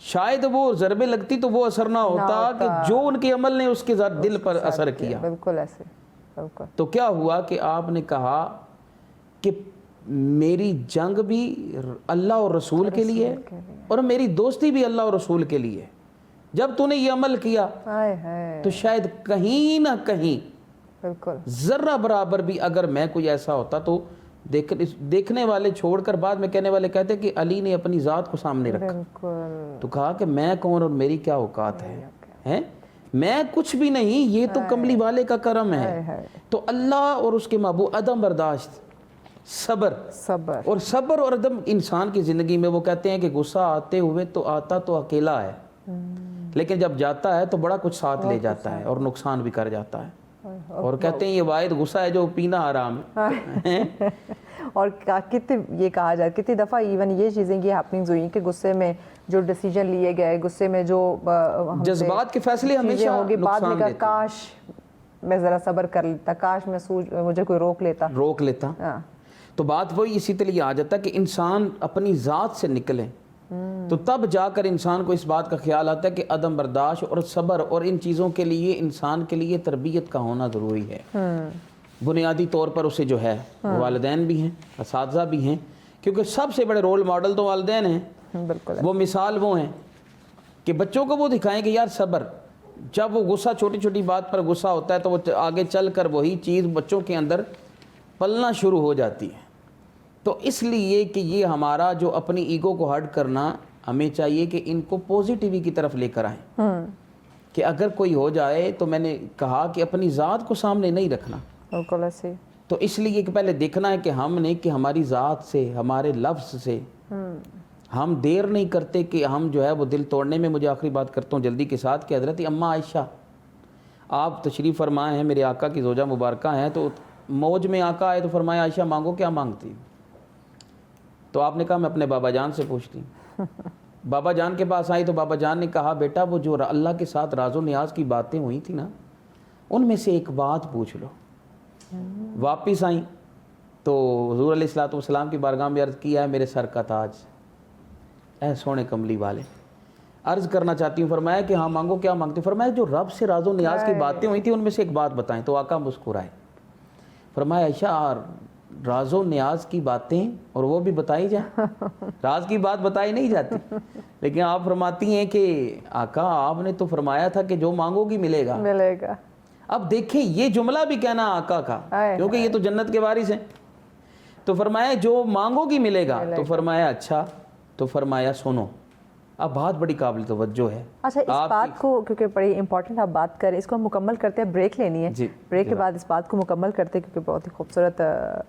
شاید وہ ضربے لگتی تو وہ اثر نہ ہوتا کہ جو ان کے عمل نے اس کے دل پر اثر کیا. بالکل ایسے, بالکل. تو کیا ہوا کہ آپ نے کہا کہ میری جنگ بھی اللہ اور رسول کے لیے اور میری دوستی بھی اللہ اور رسول کے لیے. جب تو نے یہ عمل کیا تو شاید کہیں نہ کہیں بالکل ذرہ برابر بھی اگر میں کوئی ایسا ہوتا تو دیکھنے والے چھوڑ کر بعد میں کہنے والے کہتے کہ علی نے اپنی ذات کو سامنے رکھا. تو کہا کہ میں کون اور میری کیا اوقات ہے, میں کچھ بھی نہیں, یہ تو کملی والے کا کرم ہے. تو اللہ اور اس کے محبوب عدم برداشت, صبر اور عدم انسان کی زندگی میں, وہ کہتے ہیں کہ غصہ آتے ہوئے تو آتا تو اکیلا ہے, لیکن جب جاتا ہے تو بڑا کچھ ساتھ لے جاتا ہے اور نقصان بھی کر جاتا ہے. اور کہتے ہیں یہ واحد غصہ ہے جو پینا حرام ہے. اور کتنے یہ کہا جائے کتنی دفعہ ایون یہ چیزیں یہ ہیپننگز ہوئی کہ غصے میں جو ڈیسیجن لیے گئے, غصے میں جو جذبات کے فیصلے ہمیشہ ہوگی, بعد میں نقصان کہا کاش میں ذرا صبر کر لیتا, کاش میں مجھے کوئی روک لیتا. تو بات وہی اسی طرح آ جاتا کہ انسان اپنی ذات سے نکلے تو تب جا کر انسان کو اس بات کا خیال آتا ہے کہ عدم برداشت اور صبر اور ان چیزوں کے لیے انسان کے لیے تربیت کا ہونا ضروری ہے. بنیادی طور پر اسے جو ہے والدین بھی ہیں, اساتذہ بھی ہیں, کیونکہ سب سے بڑے رول ماڈل تو والدین ہیں. بالکل وہ مثال وہ ہیں کہ بچوں کو وہ دکھائیں کہ یار صبر, جب وہ غصہ چھوٹی چھوٹی بات پر غصہ ہوتا ہے تو وہ آگے چل کر وہی چیز بچوں کے اندر پلنا شروع ہو جاتی ہے. تو اس لیے کہ یہ ہمارا جو اپنی ایگو کو ہرٹ کرنا, ہمیں چاہیے کہ ان کو پوزیٹیوی کی طرف لے کر آئیں. کہ اگر کوئی ہو جائے تو میں نے کہا کہ اپنی ذات کو سامنے نہیں رکھنا. بالکل ایسے. تو اس لیے کہ پہلے دیکھنا ہے کہ ہم نے کہ ہماری ذات سے, ہمارے لفظ سے ہم دیر نہیں کرتے کہ ہم جو ہے وہ دل توڑنے میں. مجھے آخری بات کرتا ہوں جلدی کے ساتھ کہ حضرت اماں عائشہ آپ تشریف فرمائے ہیں, میرے آقا کی زوجہ مبارکہ ہیں, تو موج میں آقا آئے تو فرمایا عائشہ مانگو, کیا مانگتی؟ تو آپ نے کہا میں اپنے بابا جان سے پوچھتی ہوں. بابا جان کے پاس آئی تو بابا جان نے کہا بیٹا وہ جو اللہ کے ساتھ راز و نیاز کی باتیں ہوئی تھی نا, ان میں سے ایک بات پوچھ لو. واپس آئیں تو حضور علیہ الصلوۃ والسلام کی بارگاہ میں عرض کیا ہے میرے سر کا تاج, اے سونے کملی والے, عرض کرنا چاہتی ہوں. فرمایا کہ ہاں مانگو, کیا مانگتے؟ فرمایا جو رب سے راز و نیاز کی باتیں ہوئی تھیں ان میں سے ایک بات بتائیں. تو آقا مسکرائے. فرمایا عائشہ راز و نیاز کی باتیں اور وہ بھی بتائی جائیں, راز کی بات بتائی نہیں جاتی, لیکن آپ فرماتی ہیں کہ آقا آپ نے تو فرمایا تھا کہ جو مانگو گی ملے گا. اب دیکھیں یہ جملہ بھی کہنا آقا کا, کیونکہ یہ تو جنت کے وارث ہیں. تو فرمایا جو مانگو گی ملے گا. تو فرمایا اچھا, تو فرمایا سنو, اب بات بڑی قابل توجہ ہے. اچھا اس بات کو کیونکہ بڑی امپورٹنٹ آپ بات کریں, اس کو ہم مکمل کرتے ہیں, بریک لینی ہے. بریک کے بعد اس بات کو مکمل کرتے ہیں کیونکہ بہت ہی خوبصورت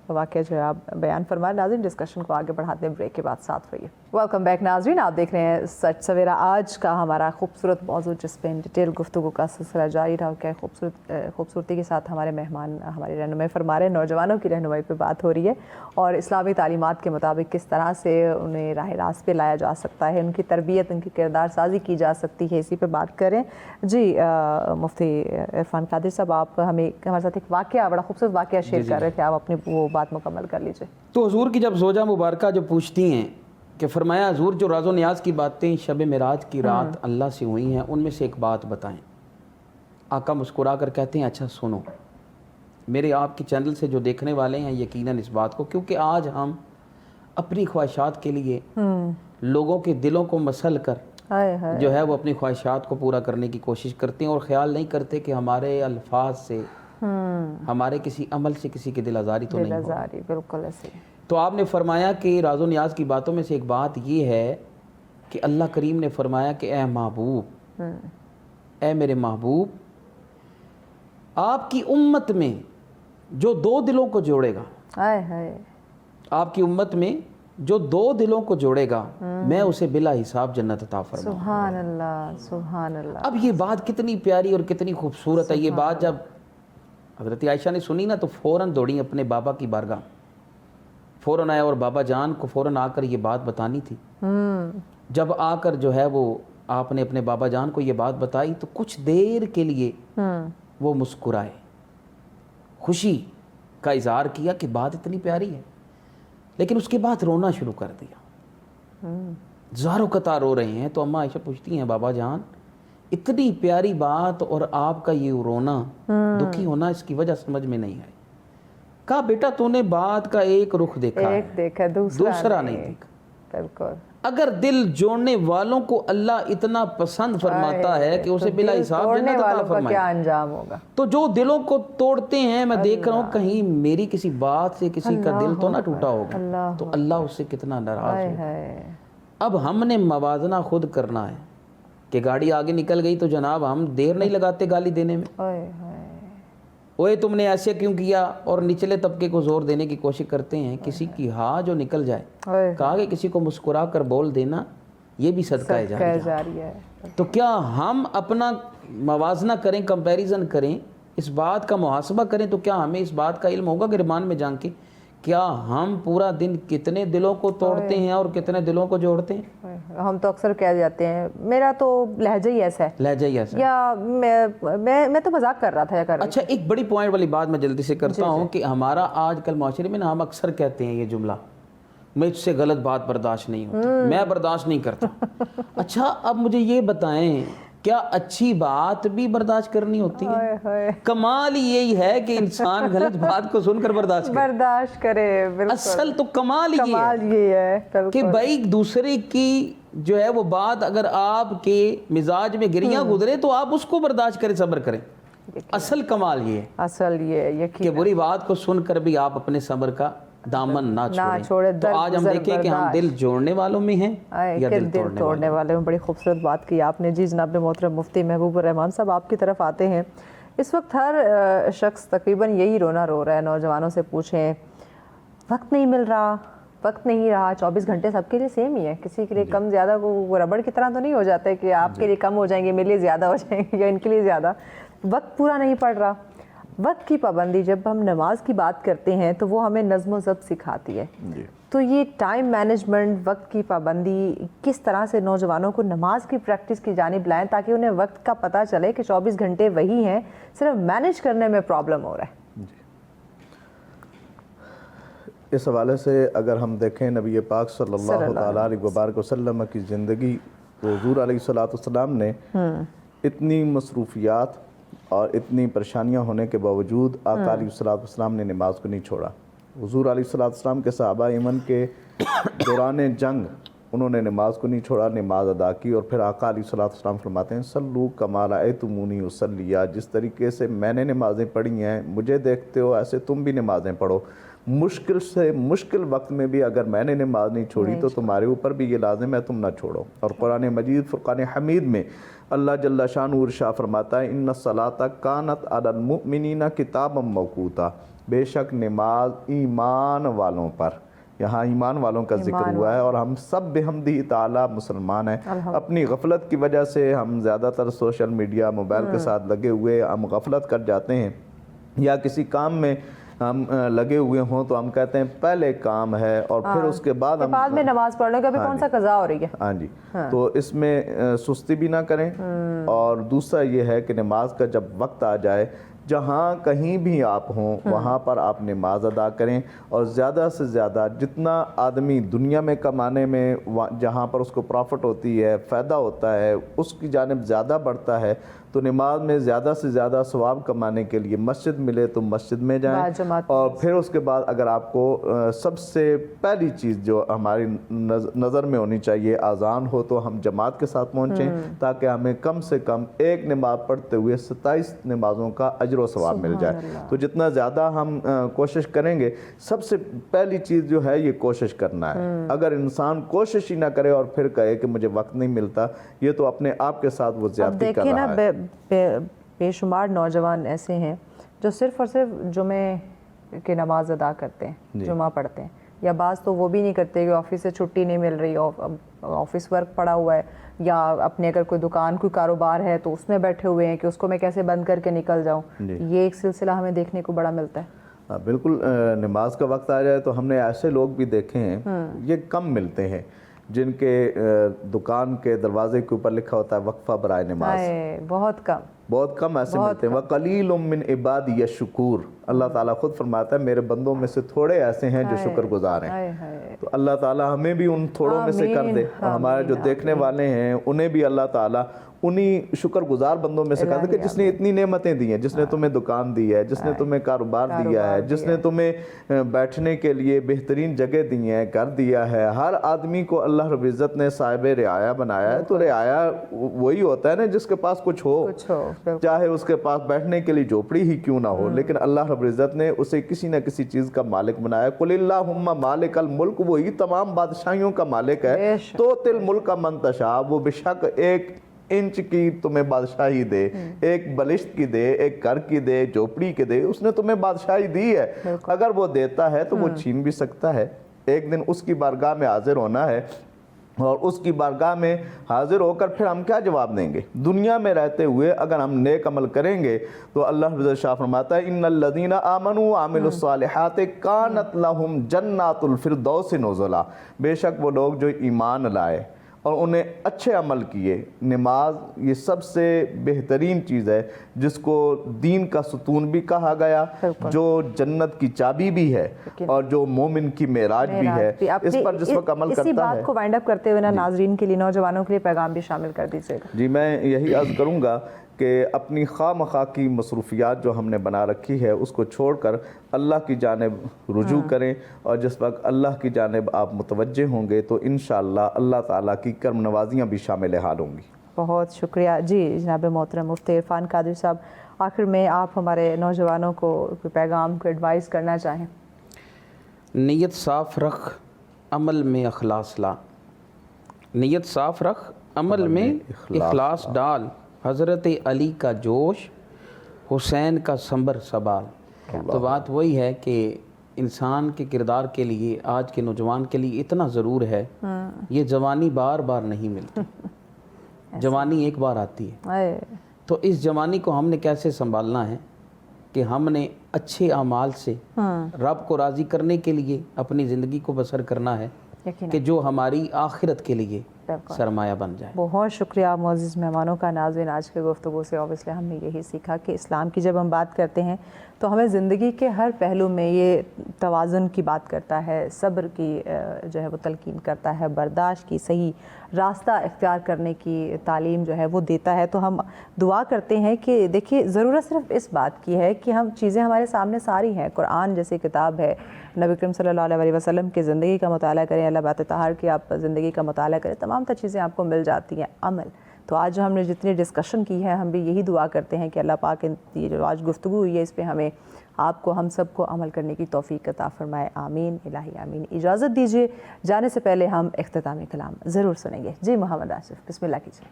واقعہ جو ہے آپ بیان فرمائے. ناظرین ڈسکشن کو آگے بڑھاتے ہیں, بریک کے بعد ساتھ رہیے. ویلکم بیک ناظرین, آپ دیکھ رہے ہیں سچ سویرا. آج کا ہمارا خوبصورت موضوع جس پہ ڈیٹیل گفتگو کا سلسلہ جاری رہا, کیا خوبصورتی کے ساتھ ہمارے مہمان ہماری رہنمائی فرما رہے ہیں. نوجوانوں کی رہنمائی پہ بات ہو رہی ہے اور اسلامی تعلیمات کے مطابق کس طرح سے انہیں راہ راست پہ لایا جا سکتا ہے, ان کی تربیت, ان کی کردار سازی کی جا سکتی ہے, اسی پہ بات کریں. جی مفتی عرفان قادری صاحب, آپ ہمارے ساتھ ایک واقعہ, بڑا خوبصورت واقعہ شیئر کر رہے تھے, آپ اپنی وہ بات مکمل کر لیجیے. تو حضور کی جب زوجہ مبارکہ جو پوچھتی ہیں کہ فرمایا حضور جو راز و نیاز کی باتیں شب معراج کی رات اللہ سے ہوئی ہیں ان میں سے ایک بات بتائیں. آقا مسکرا کر کہتے ہیں اچھا سنو, میرے آپ کی چینل سے جو دیکھنے والے ہیں یقیناً اس بات کو, کیونکہ آج ہم اپنی خواہشات کے لیے لوگوں کے دلوں کو مسل کر جو ہے وہ اپنی خواہشات کو پورا کرنے کی کوشش کرتے ہیں اور خیال نہیں کرتے کہ ہمارے الفاظ سے, ہمارے کسی عمل سے کسی کے دل آزاری تو نہیں ہوگی. بالکل ایسے. تو آپ نے فرمایا کہ راز و نیاز کی باتوں میں سے ایک بات یہ ہے کہ اللہ کریم نے فرمایا کہ اے محبوب, اے میرے محبوب, آپ کی امت میں جو دو دلوں کو جوڑے گا, آپ کی امت میں جو دو دلوں کو جوڑے گا میں اسے بلا حساب جنت عطا فرماؤں. سبحان اللہ, سبحان اللہ. اب یہ بات کتنی پیاری اور کتنی خوبصورت ہے. یہ بات جب حضرت عائشہ نے سنی نا تو فوراً دوڑی اپنے بابا کی بارگاہ, فوراً آیا اور بابا جان کو فوراً آ کر یہ بات بتانی تھی. جب آ کر جو ہے وہ آپ نے اپنے بابا جان کو یہ بات بتائی تو کچھ دیر کے لیے وہ مسکرائے, خوشی کا اظہار کیا کہ بات اتنی پیاری ہے, لیکن اس کے بعد رونا شروع کر دیا. زاروں قطار رو رہے ہیں. تو اماں عائشہ پوچھتی ہیں بابا جان اتنی پیاری بات اور آپ کا یہ رونا دکھی ہونا اس کی وجہ سمجھ میں نہیں آئی. کہا بیٹا تو نے بات کا ایک رخ دیکھا ہے, ایک دیکھا دوسرا نہیں دیکھا. بالکل. اگر دل جوڑنے والوں کو اللہ اتنا پسند فرماتا ہے کہ اسے بلا حساب جنت عطا فرمائے, کیا انجام ہوگا. تو جو دلوں کو توڑتے ہیں, میں دیکھ رہا ہوں کہیں میری کسی بات سے کسی کا دل تو نہ ٹوٹا ہوگا, تو اللہ اس سے کتنا ناراض ہوگا. اب ہم نے موازنہ خود کرنا ہے کہ گاڑی آگے نکل گئی تو جناب ہم دیر نہیں لگاتے گالی دینے میں, اوے تم نے ایسے کیوں کیا, اور نچلے طبقے کو زور دینے کی کوشش کرتے ہیں. کسی کی ہاں جو نکل جائے, کہا کہ کسی کو مسکرا کر بول دینا یہ بھی صدقہ جاری ہے. تو کیا ہم اپنا موازنہ کریں, کمپیریزن کریں, اس بات کا محاسبہ کریں, تو کیا ہمیں اس بات کا علم ہوگا گرمان میں جان کے کیا ہم پورا دن کتنے دلوں کو توڑتے ہیں اور کتنے دلوں کو جوڑتے ہیں. ہم تو اکثر کہہ جاتے ہیں میرا تو لہجہ ہی ایسا ہے, لہجہ ہی ایسا ہے, یا میں تو مذاق کر رہا تھا یا کر رہا. اچھا ایک بڑی پوائنٹ والی بات میں جلدی سے کرتا ہوں کہ ہمارا آج کل معاشرے میں نا ہم اکثر کہتے ہیں یہ جملہ, مجھ سے غلط بات برداشت نہیں ہوتی, میں برداشت نہیں کرتا. اچھا اب مجھے یہ بتائیں کیا اچھی بات بھی برداشت کرنی ہوتی ہے؟ کمال یہی ہے کہ انسان غلط بات کو سن کر برداشت کرے. اصل تو کمال یہ ہے کہ بھائی دوسرے کی جو ہے وہ بات اگر آپ کے مزاج میں گریاں گزرے تو آپ اس کو برداشت کریں, صبر کریں. اصل کمال یہ ہے, اصل یہ کہ بری بات کو سن کر بھی آپ اپنے صبر کا دامن نہ چھوڑیں. تو آج ہم دیکھیں کہ ہم دل جوڑنے والوں میں ہیں یا دل توڑنے والے میں. بڑی خوبصورت بات کی آپ نے. جی جناب محترم مفتی محبوب الرحمان صاحب آپ کی طرف آتے ہیں. اس وقت ہر شخص تقریباً یہی رونا رو رہا ہے. نوجوانوں سے پوچھیں وقت نہیں مل رہا, وقت نہیں رہا. 24 گھنٹے سب کے لیے سیم ہی ہے, کسی کے لیے کم زیادہ وہ ربڑ کی طرح تو نہیں ہو جاتا ہے کہ آپ کے لیے کم ہو جائیں گے میرے لیے زیادہ ہو جائیں گے یا ان کے لیے زیادہ. وقت پورا نہیں پڑ رہا. وقت کی پابندی, جب ہم نماز کی بات کرتے ہیں تو وہ ہمیں نظم و ضبط سکھاتی ہے. تو یہ ٹائم مینجمنٹ, وقت کی پابندی, کس طرح سے نوجوانوں کو نماز کی پریکٹس کی جانب لائیں تاکہ انہیں وقت کا پتہ چلے کہ 24 گھنٹے وہی ہیں, صرف مینیج کرنے میں پرابلم ہو رہا ہے. اس حوالے سے اگر ہم دیکھیں نبی پاک صلی اللہ تعالیٰ علیہ وبارک وسلم کی زندگی, حضور علیہ السلام نے اتنی مصروفیات اور اتنی پریشانیاں ہونے کے باوجود آقا علیہ السلام نے نماز کو نہیں چھوڑا. حضور علیہ السلام کے صحابہ ایمن کے دوران جنگ انہوں نے نماز کو نہیں چھوڑا, نماز ادا کی. اور پھر آقا علیہ السلام فرماتے ہیں صلو کما رأیتمونی اصلی, جس طریقے سے میں نے نمازیں پڑھی ہیں مجھے دیکھتے ہو ایسے تم بھی نمازیں پڑھو. مشکل سے مشکل وقت میں بھی اگر میں نے نماز نہیں چھوڑی تو تمہارے اوپر بھی یہ لازم ہے تم نہ چھوڑو. اور قرآن مجید فرقان حمید میں اللہ جل شانہ ارشاد فرماتا ہے ان الصلاۃ کانت علی المؤمنین کتابا موقوتا, بے شک نماز ایمان والوں پر, یہاں ایمان والوں کا ذکر ہوا ہے. اور ہم سب بحمدہ تعالیٰ مسلمان ہیں. اپنی غفلت کی وجہ سے ہم زیادہ تر سوشل میڈیا موبائل کے ساتھ لگے ہوئے ہم غفلت کر جاتے ہیں, یا کسی کام میں ہم لگے ہوئے ہوں تو ہم کہتے ہیں پہلے کام ہے اور پھر اس کے بعد بعد میں نماز پڑھ لیں کہ ابھی کون سا قضا ہو رہی ہے. ہاں جی, تو اس میں سستی بھی نہ کریں. اور دوسرا یہ ہے کہ نماز کا جب وقت آ جائے, جہاں کہیں بھی آپ ہوں وہاں پر آپ نماز ادا کریں. اور زیادہ سے زیادہ جتنا آدمی دنیا میں کمانے میں جہاں پر اس کو پروفٹ ہوتی ہے, فائدہ ہوتا ہے, اس کی جانب زیادہ بڑھتا ہے, تو نماز میں زیادہ سے زیادہ ثواب کمانے کے لیے مسجد ملے تو مسجد میں جائیں. اور پھر اس کے بعد اگر آپ کو سب سے پہلی چیز جو ہماری نظر میں ہونی چاہیے اذان ہو تو ہم جماعت کے ساتھ پہنچیں, تاکہ ہمیں کم سے کم ایک نماز پڑھتے ہوئے 27 نمازوں کا اجر و ثواب مل جائے. تو جتنا زیادہ ہم کوشش کریں گے, سب سے پہلی چیز جو ہے یہ کوشش کرنا ہے. اگر انسان کوشش ہی نہ کرے اور پھر کہے کہ مجھے وقت نہیں ملتا, یہ تو اپنے آپ کے ساتھ وہ زیادتی کر رہا ہے. بے شمار نوجوان ایسے ہیں جو صرف اور صرف جمعے کی نماز ادا کرتے ہیں, جمعہ پڑھتے ہیں, یا بعض تو وہ بھی نہیں کرتے کہ آفس سے چھٹی نہیں مل رہی, آفس ورک پڑا ہوا ہے, یا اپنے اگر کوئی دکان کوئی کاروبار ہے تو اس میں بیٹھے ہوئے ہیں کہ اس کو میں کیسے بند کر کے نکل جاؤں. یہ ایک سلسلہ ہمیں دیکھنے کو بڑا ملتا ہے. بالکل, نماز کا وقت آ جائے تو ہم نے ایسے لوگ بھی دیکھے ہیں, یہ کم ملتے ہیں, جن کے دکان کے دروازے کے اوپر لکھا ہوتا ہے وقفہ برائے نماز. بہت کم ایسے ملتے ہیں. وَقَلِيلٌ مِّنْ عِبَادِيَ الشُّكُورُ. اللہ تعالیٰ خود فرماتا ہے میرے بندوں میں سے تھوڑے ایسے ہیں جو شکر گزار ہیں. تو اللہ تعالیٰ ہمیں بھی ان تھوڑوں میں سے کر دے, اور ہمارے جو دیکھنے والے ہیں انہیں بھی اللہ تعالیٰ انہی شکر گزار بندوں میں سے کر دے کہ جس نے اتنی نعمتیں دی ہیں, جس نے تمہیں دکان دی ہے, جس نے تمہیں کاروبار دیا ہے, جس نے تمہیں بیٹھنے کے لیے بہترین جگہ دی ہیں, گھر دیا ہے. ہر آدمی کو اللہ رب العزت نے صاحب رعایا بنایا ہے. تو رعایا وہی ہوتا ہے نا جس کے پاس کچھ ہو, چاہے اس کے پاس بیٹھنے کے لیے جھوپڑی ہی کیوں نہ ہو, لیکن اللہ رب العزت نے اسے کسی نہ کسی چیز کا مالک بنایا. قل اللہم مالک الملک, وہی تمام بادشاہیوں کا مالک ہے. تؤتی الملک من تشاء, وہ بے شک ایک انچ کی تمہیں بادشاہی دے, ایک بلشت کی دے, ایک گھر کی دے, جھوپڑی کی دے, اس نے تمہیں بادشاہی دی ہے. اگر وہ دیتا ہے تو وہ چھین بھی سکتا ہے. ایک دن اس کی بارگاہ میں حاضر ہونا ہے, اور اس کی بارگاہ میں حاضر ہو کر پھر ہم کیا جواب دیں گے؟ دنیا میں رہتے ہوئے اگر ہم نیک عمل کریں گے تو اللہ رضا شاہ فرماتا ہے ان الذین آمنوا وعملوا الصالحات کانت لہم جنات الفردوس نزلا. بے شک وہ لوگ جو ایمان لائے اور انہیں اچھے عمل کیے. نماز یہ سب سے بہترین چیز ہے جس کو دین کا ستون بھی کہا گیا, جو جنت کی چابی بھی ہے, اور جو مومن کی معراج بھی ہے. اس پر جس وقت عمل کرتا ہے. اسی بات کو وائنڈ اپ کرتے ہوئے نا ناظرین کے لیے, نوجوانوں کے لیے پیغام بھی شامل کر دیجیے گا. جی میں یہی عرض کروں گا کہ اپنی خواہ مخواہ کی مصروفیات جو ہم نے بنا رکھی ہے اس کو چھوڑ کر اللہ کی جانب رجوع کریں, اور جس وقت اللہ کی جانب آپ متوجہ ہوں گے تو انشاءاللہ اللہ تعالیٰ کی کرم نوازیاں بھی شامل حال ہوں گی. بہت شکریہ. جی جناب محترم مفتی عرفان قادری صاحب, آخر میں آپ ہمارے نوجوانوں کو کوئی پیغام, کو ایڈوائز کرنا چاہیں. نیت صاف رکھ, عمل میں اخلاص لا. نیت صاف رکھ, عمل میں اخلاص ڈال. حضرت علی کا جوش, حسین کا صبر سنبھال. تو بات وہی ہے کہ انسان کے کردار کے لیے, آج کے نوجوان کے لیے اتنا ضرور ہے. یہ جوانی بار بار نہیں ملتی, جوانی ایک بار آتی ہے. تو اس جوانی کو ہم نے کیسے سنبھالنا ہے کہ ہم نے اچھے اعمال سے رب کو راضی کرنے کے لیے اپنی زندگی کو بسر کرنا ہے, کہ جو ہماری آخرت کے لیے سرمایہ بن جائے. بہت شکریہ معزز مہمانوں کا. ناظرین, آج کے گفتگو سے اوبیسلی ہم نے یہی سیکھا کہ اسلام کی جب ہم بات کرتے ہیں تو ہمیں زندگی کے ہر پہلو میں یہ توازن کی بات کرتا ہے, صبر کی جو ہے وہ تلقین کرتا ہے, برداشت کی, صحیح راستہ اختیار کرنے کی تعلیم جو ہے وہ دیتا ہے. تو ہم دعا کرتے ہیں کہ دیکھیے ضرورت صرف اس بات کی ہے کہ ہم چیزیں ہمارے سامنے ساری ہیں, قرآن جیسی کتاب ہے, نبی کریم صلی اللہ علیہ وسلم کی زندگی کا مطالعہ کریں, اللہ بات طاہر کی آپ زندگی کا مطالعہ کریں, تمام تر چیزیں آپ کو مل جاتی ہیں. عمل تو آج جو ہم نے جتنی ڈسکشن کی ہے, ہم بھی یہی دعا کرتے ہیں کہ اللہ پاک یہ جو آج گفتگو ہوئی ہے اس پہ ہمیں, آپ کو, ہم سب کو عمل کرنے کی توفیق عطا فرمائے. آمین الہی آمین. اجازت دیجیے, جانے سے پہلے ہم اختتامی کلام ضرور سنیں گے. جی محمد آصف, بسم اللہ کیجیے.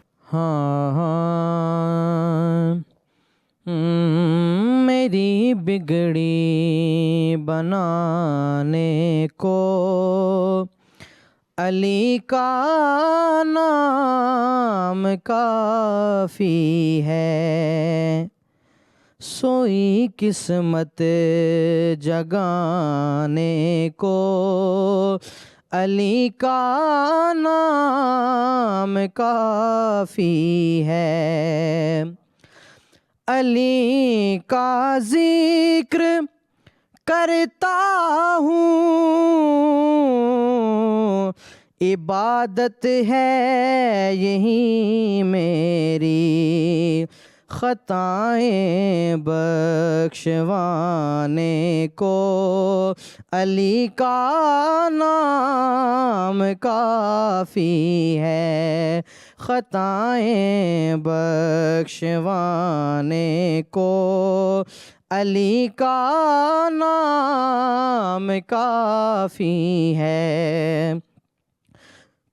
میری بگڑی بنانے کو علی کا نام کافی ہے, سوئی قسمت جگانے کو علی کا نام کافی ہے. علی کا ذکر کرتا ہوں, عبادت ہے یہی میری, خطائیں بخشوانے کو علی کا نام کافی ہے, خطائیں بخشوانے کو علی کا نام کافی ہے.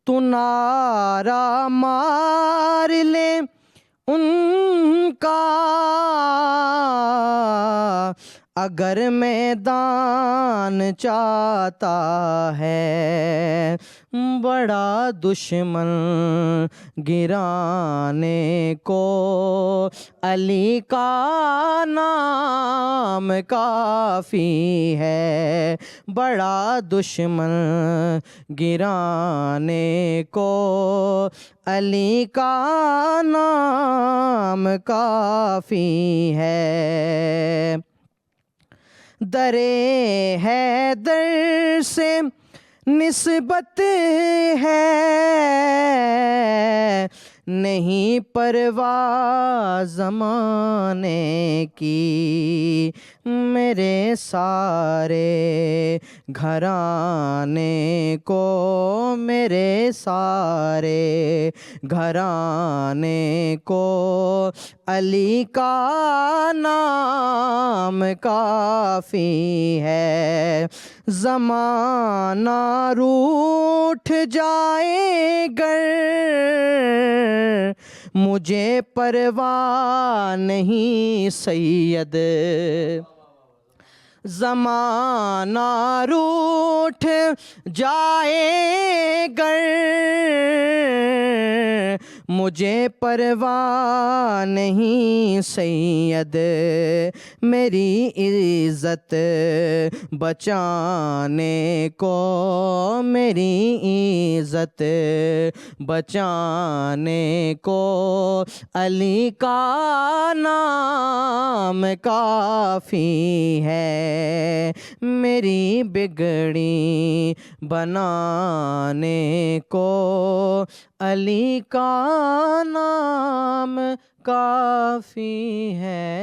تو نعرہ مار لے ان کا اگر میدان چاہتا ہے بڑا دشمن گرانے کو، علی کا نام کافی ہے، بڑا دشمن گرانے کو، علی کا نام کافی ہے۔ درے حیدر سے نسبت ہے، نہیں پرواہ زمانے کی، میرے سارے گھرانے کو، میرے سارے گھرانے کو، علی کا نام کافی ہے۔ زمانہ روٹھ جائے گر مجھے پرواہ نہیں سید، زمانہ روٹھ جائے گر مجھے پرواہ نہیں سید، میری عزت بچانے کو، میری عزت بچانے کو، علی کا نام کافی ہے، میری بگڑی بنانے کو، علی کا نام کافی ہے۔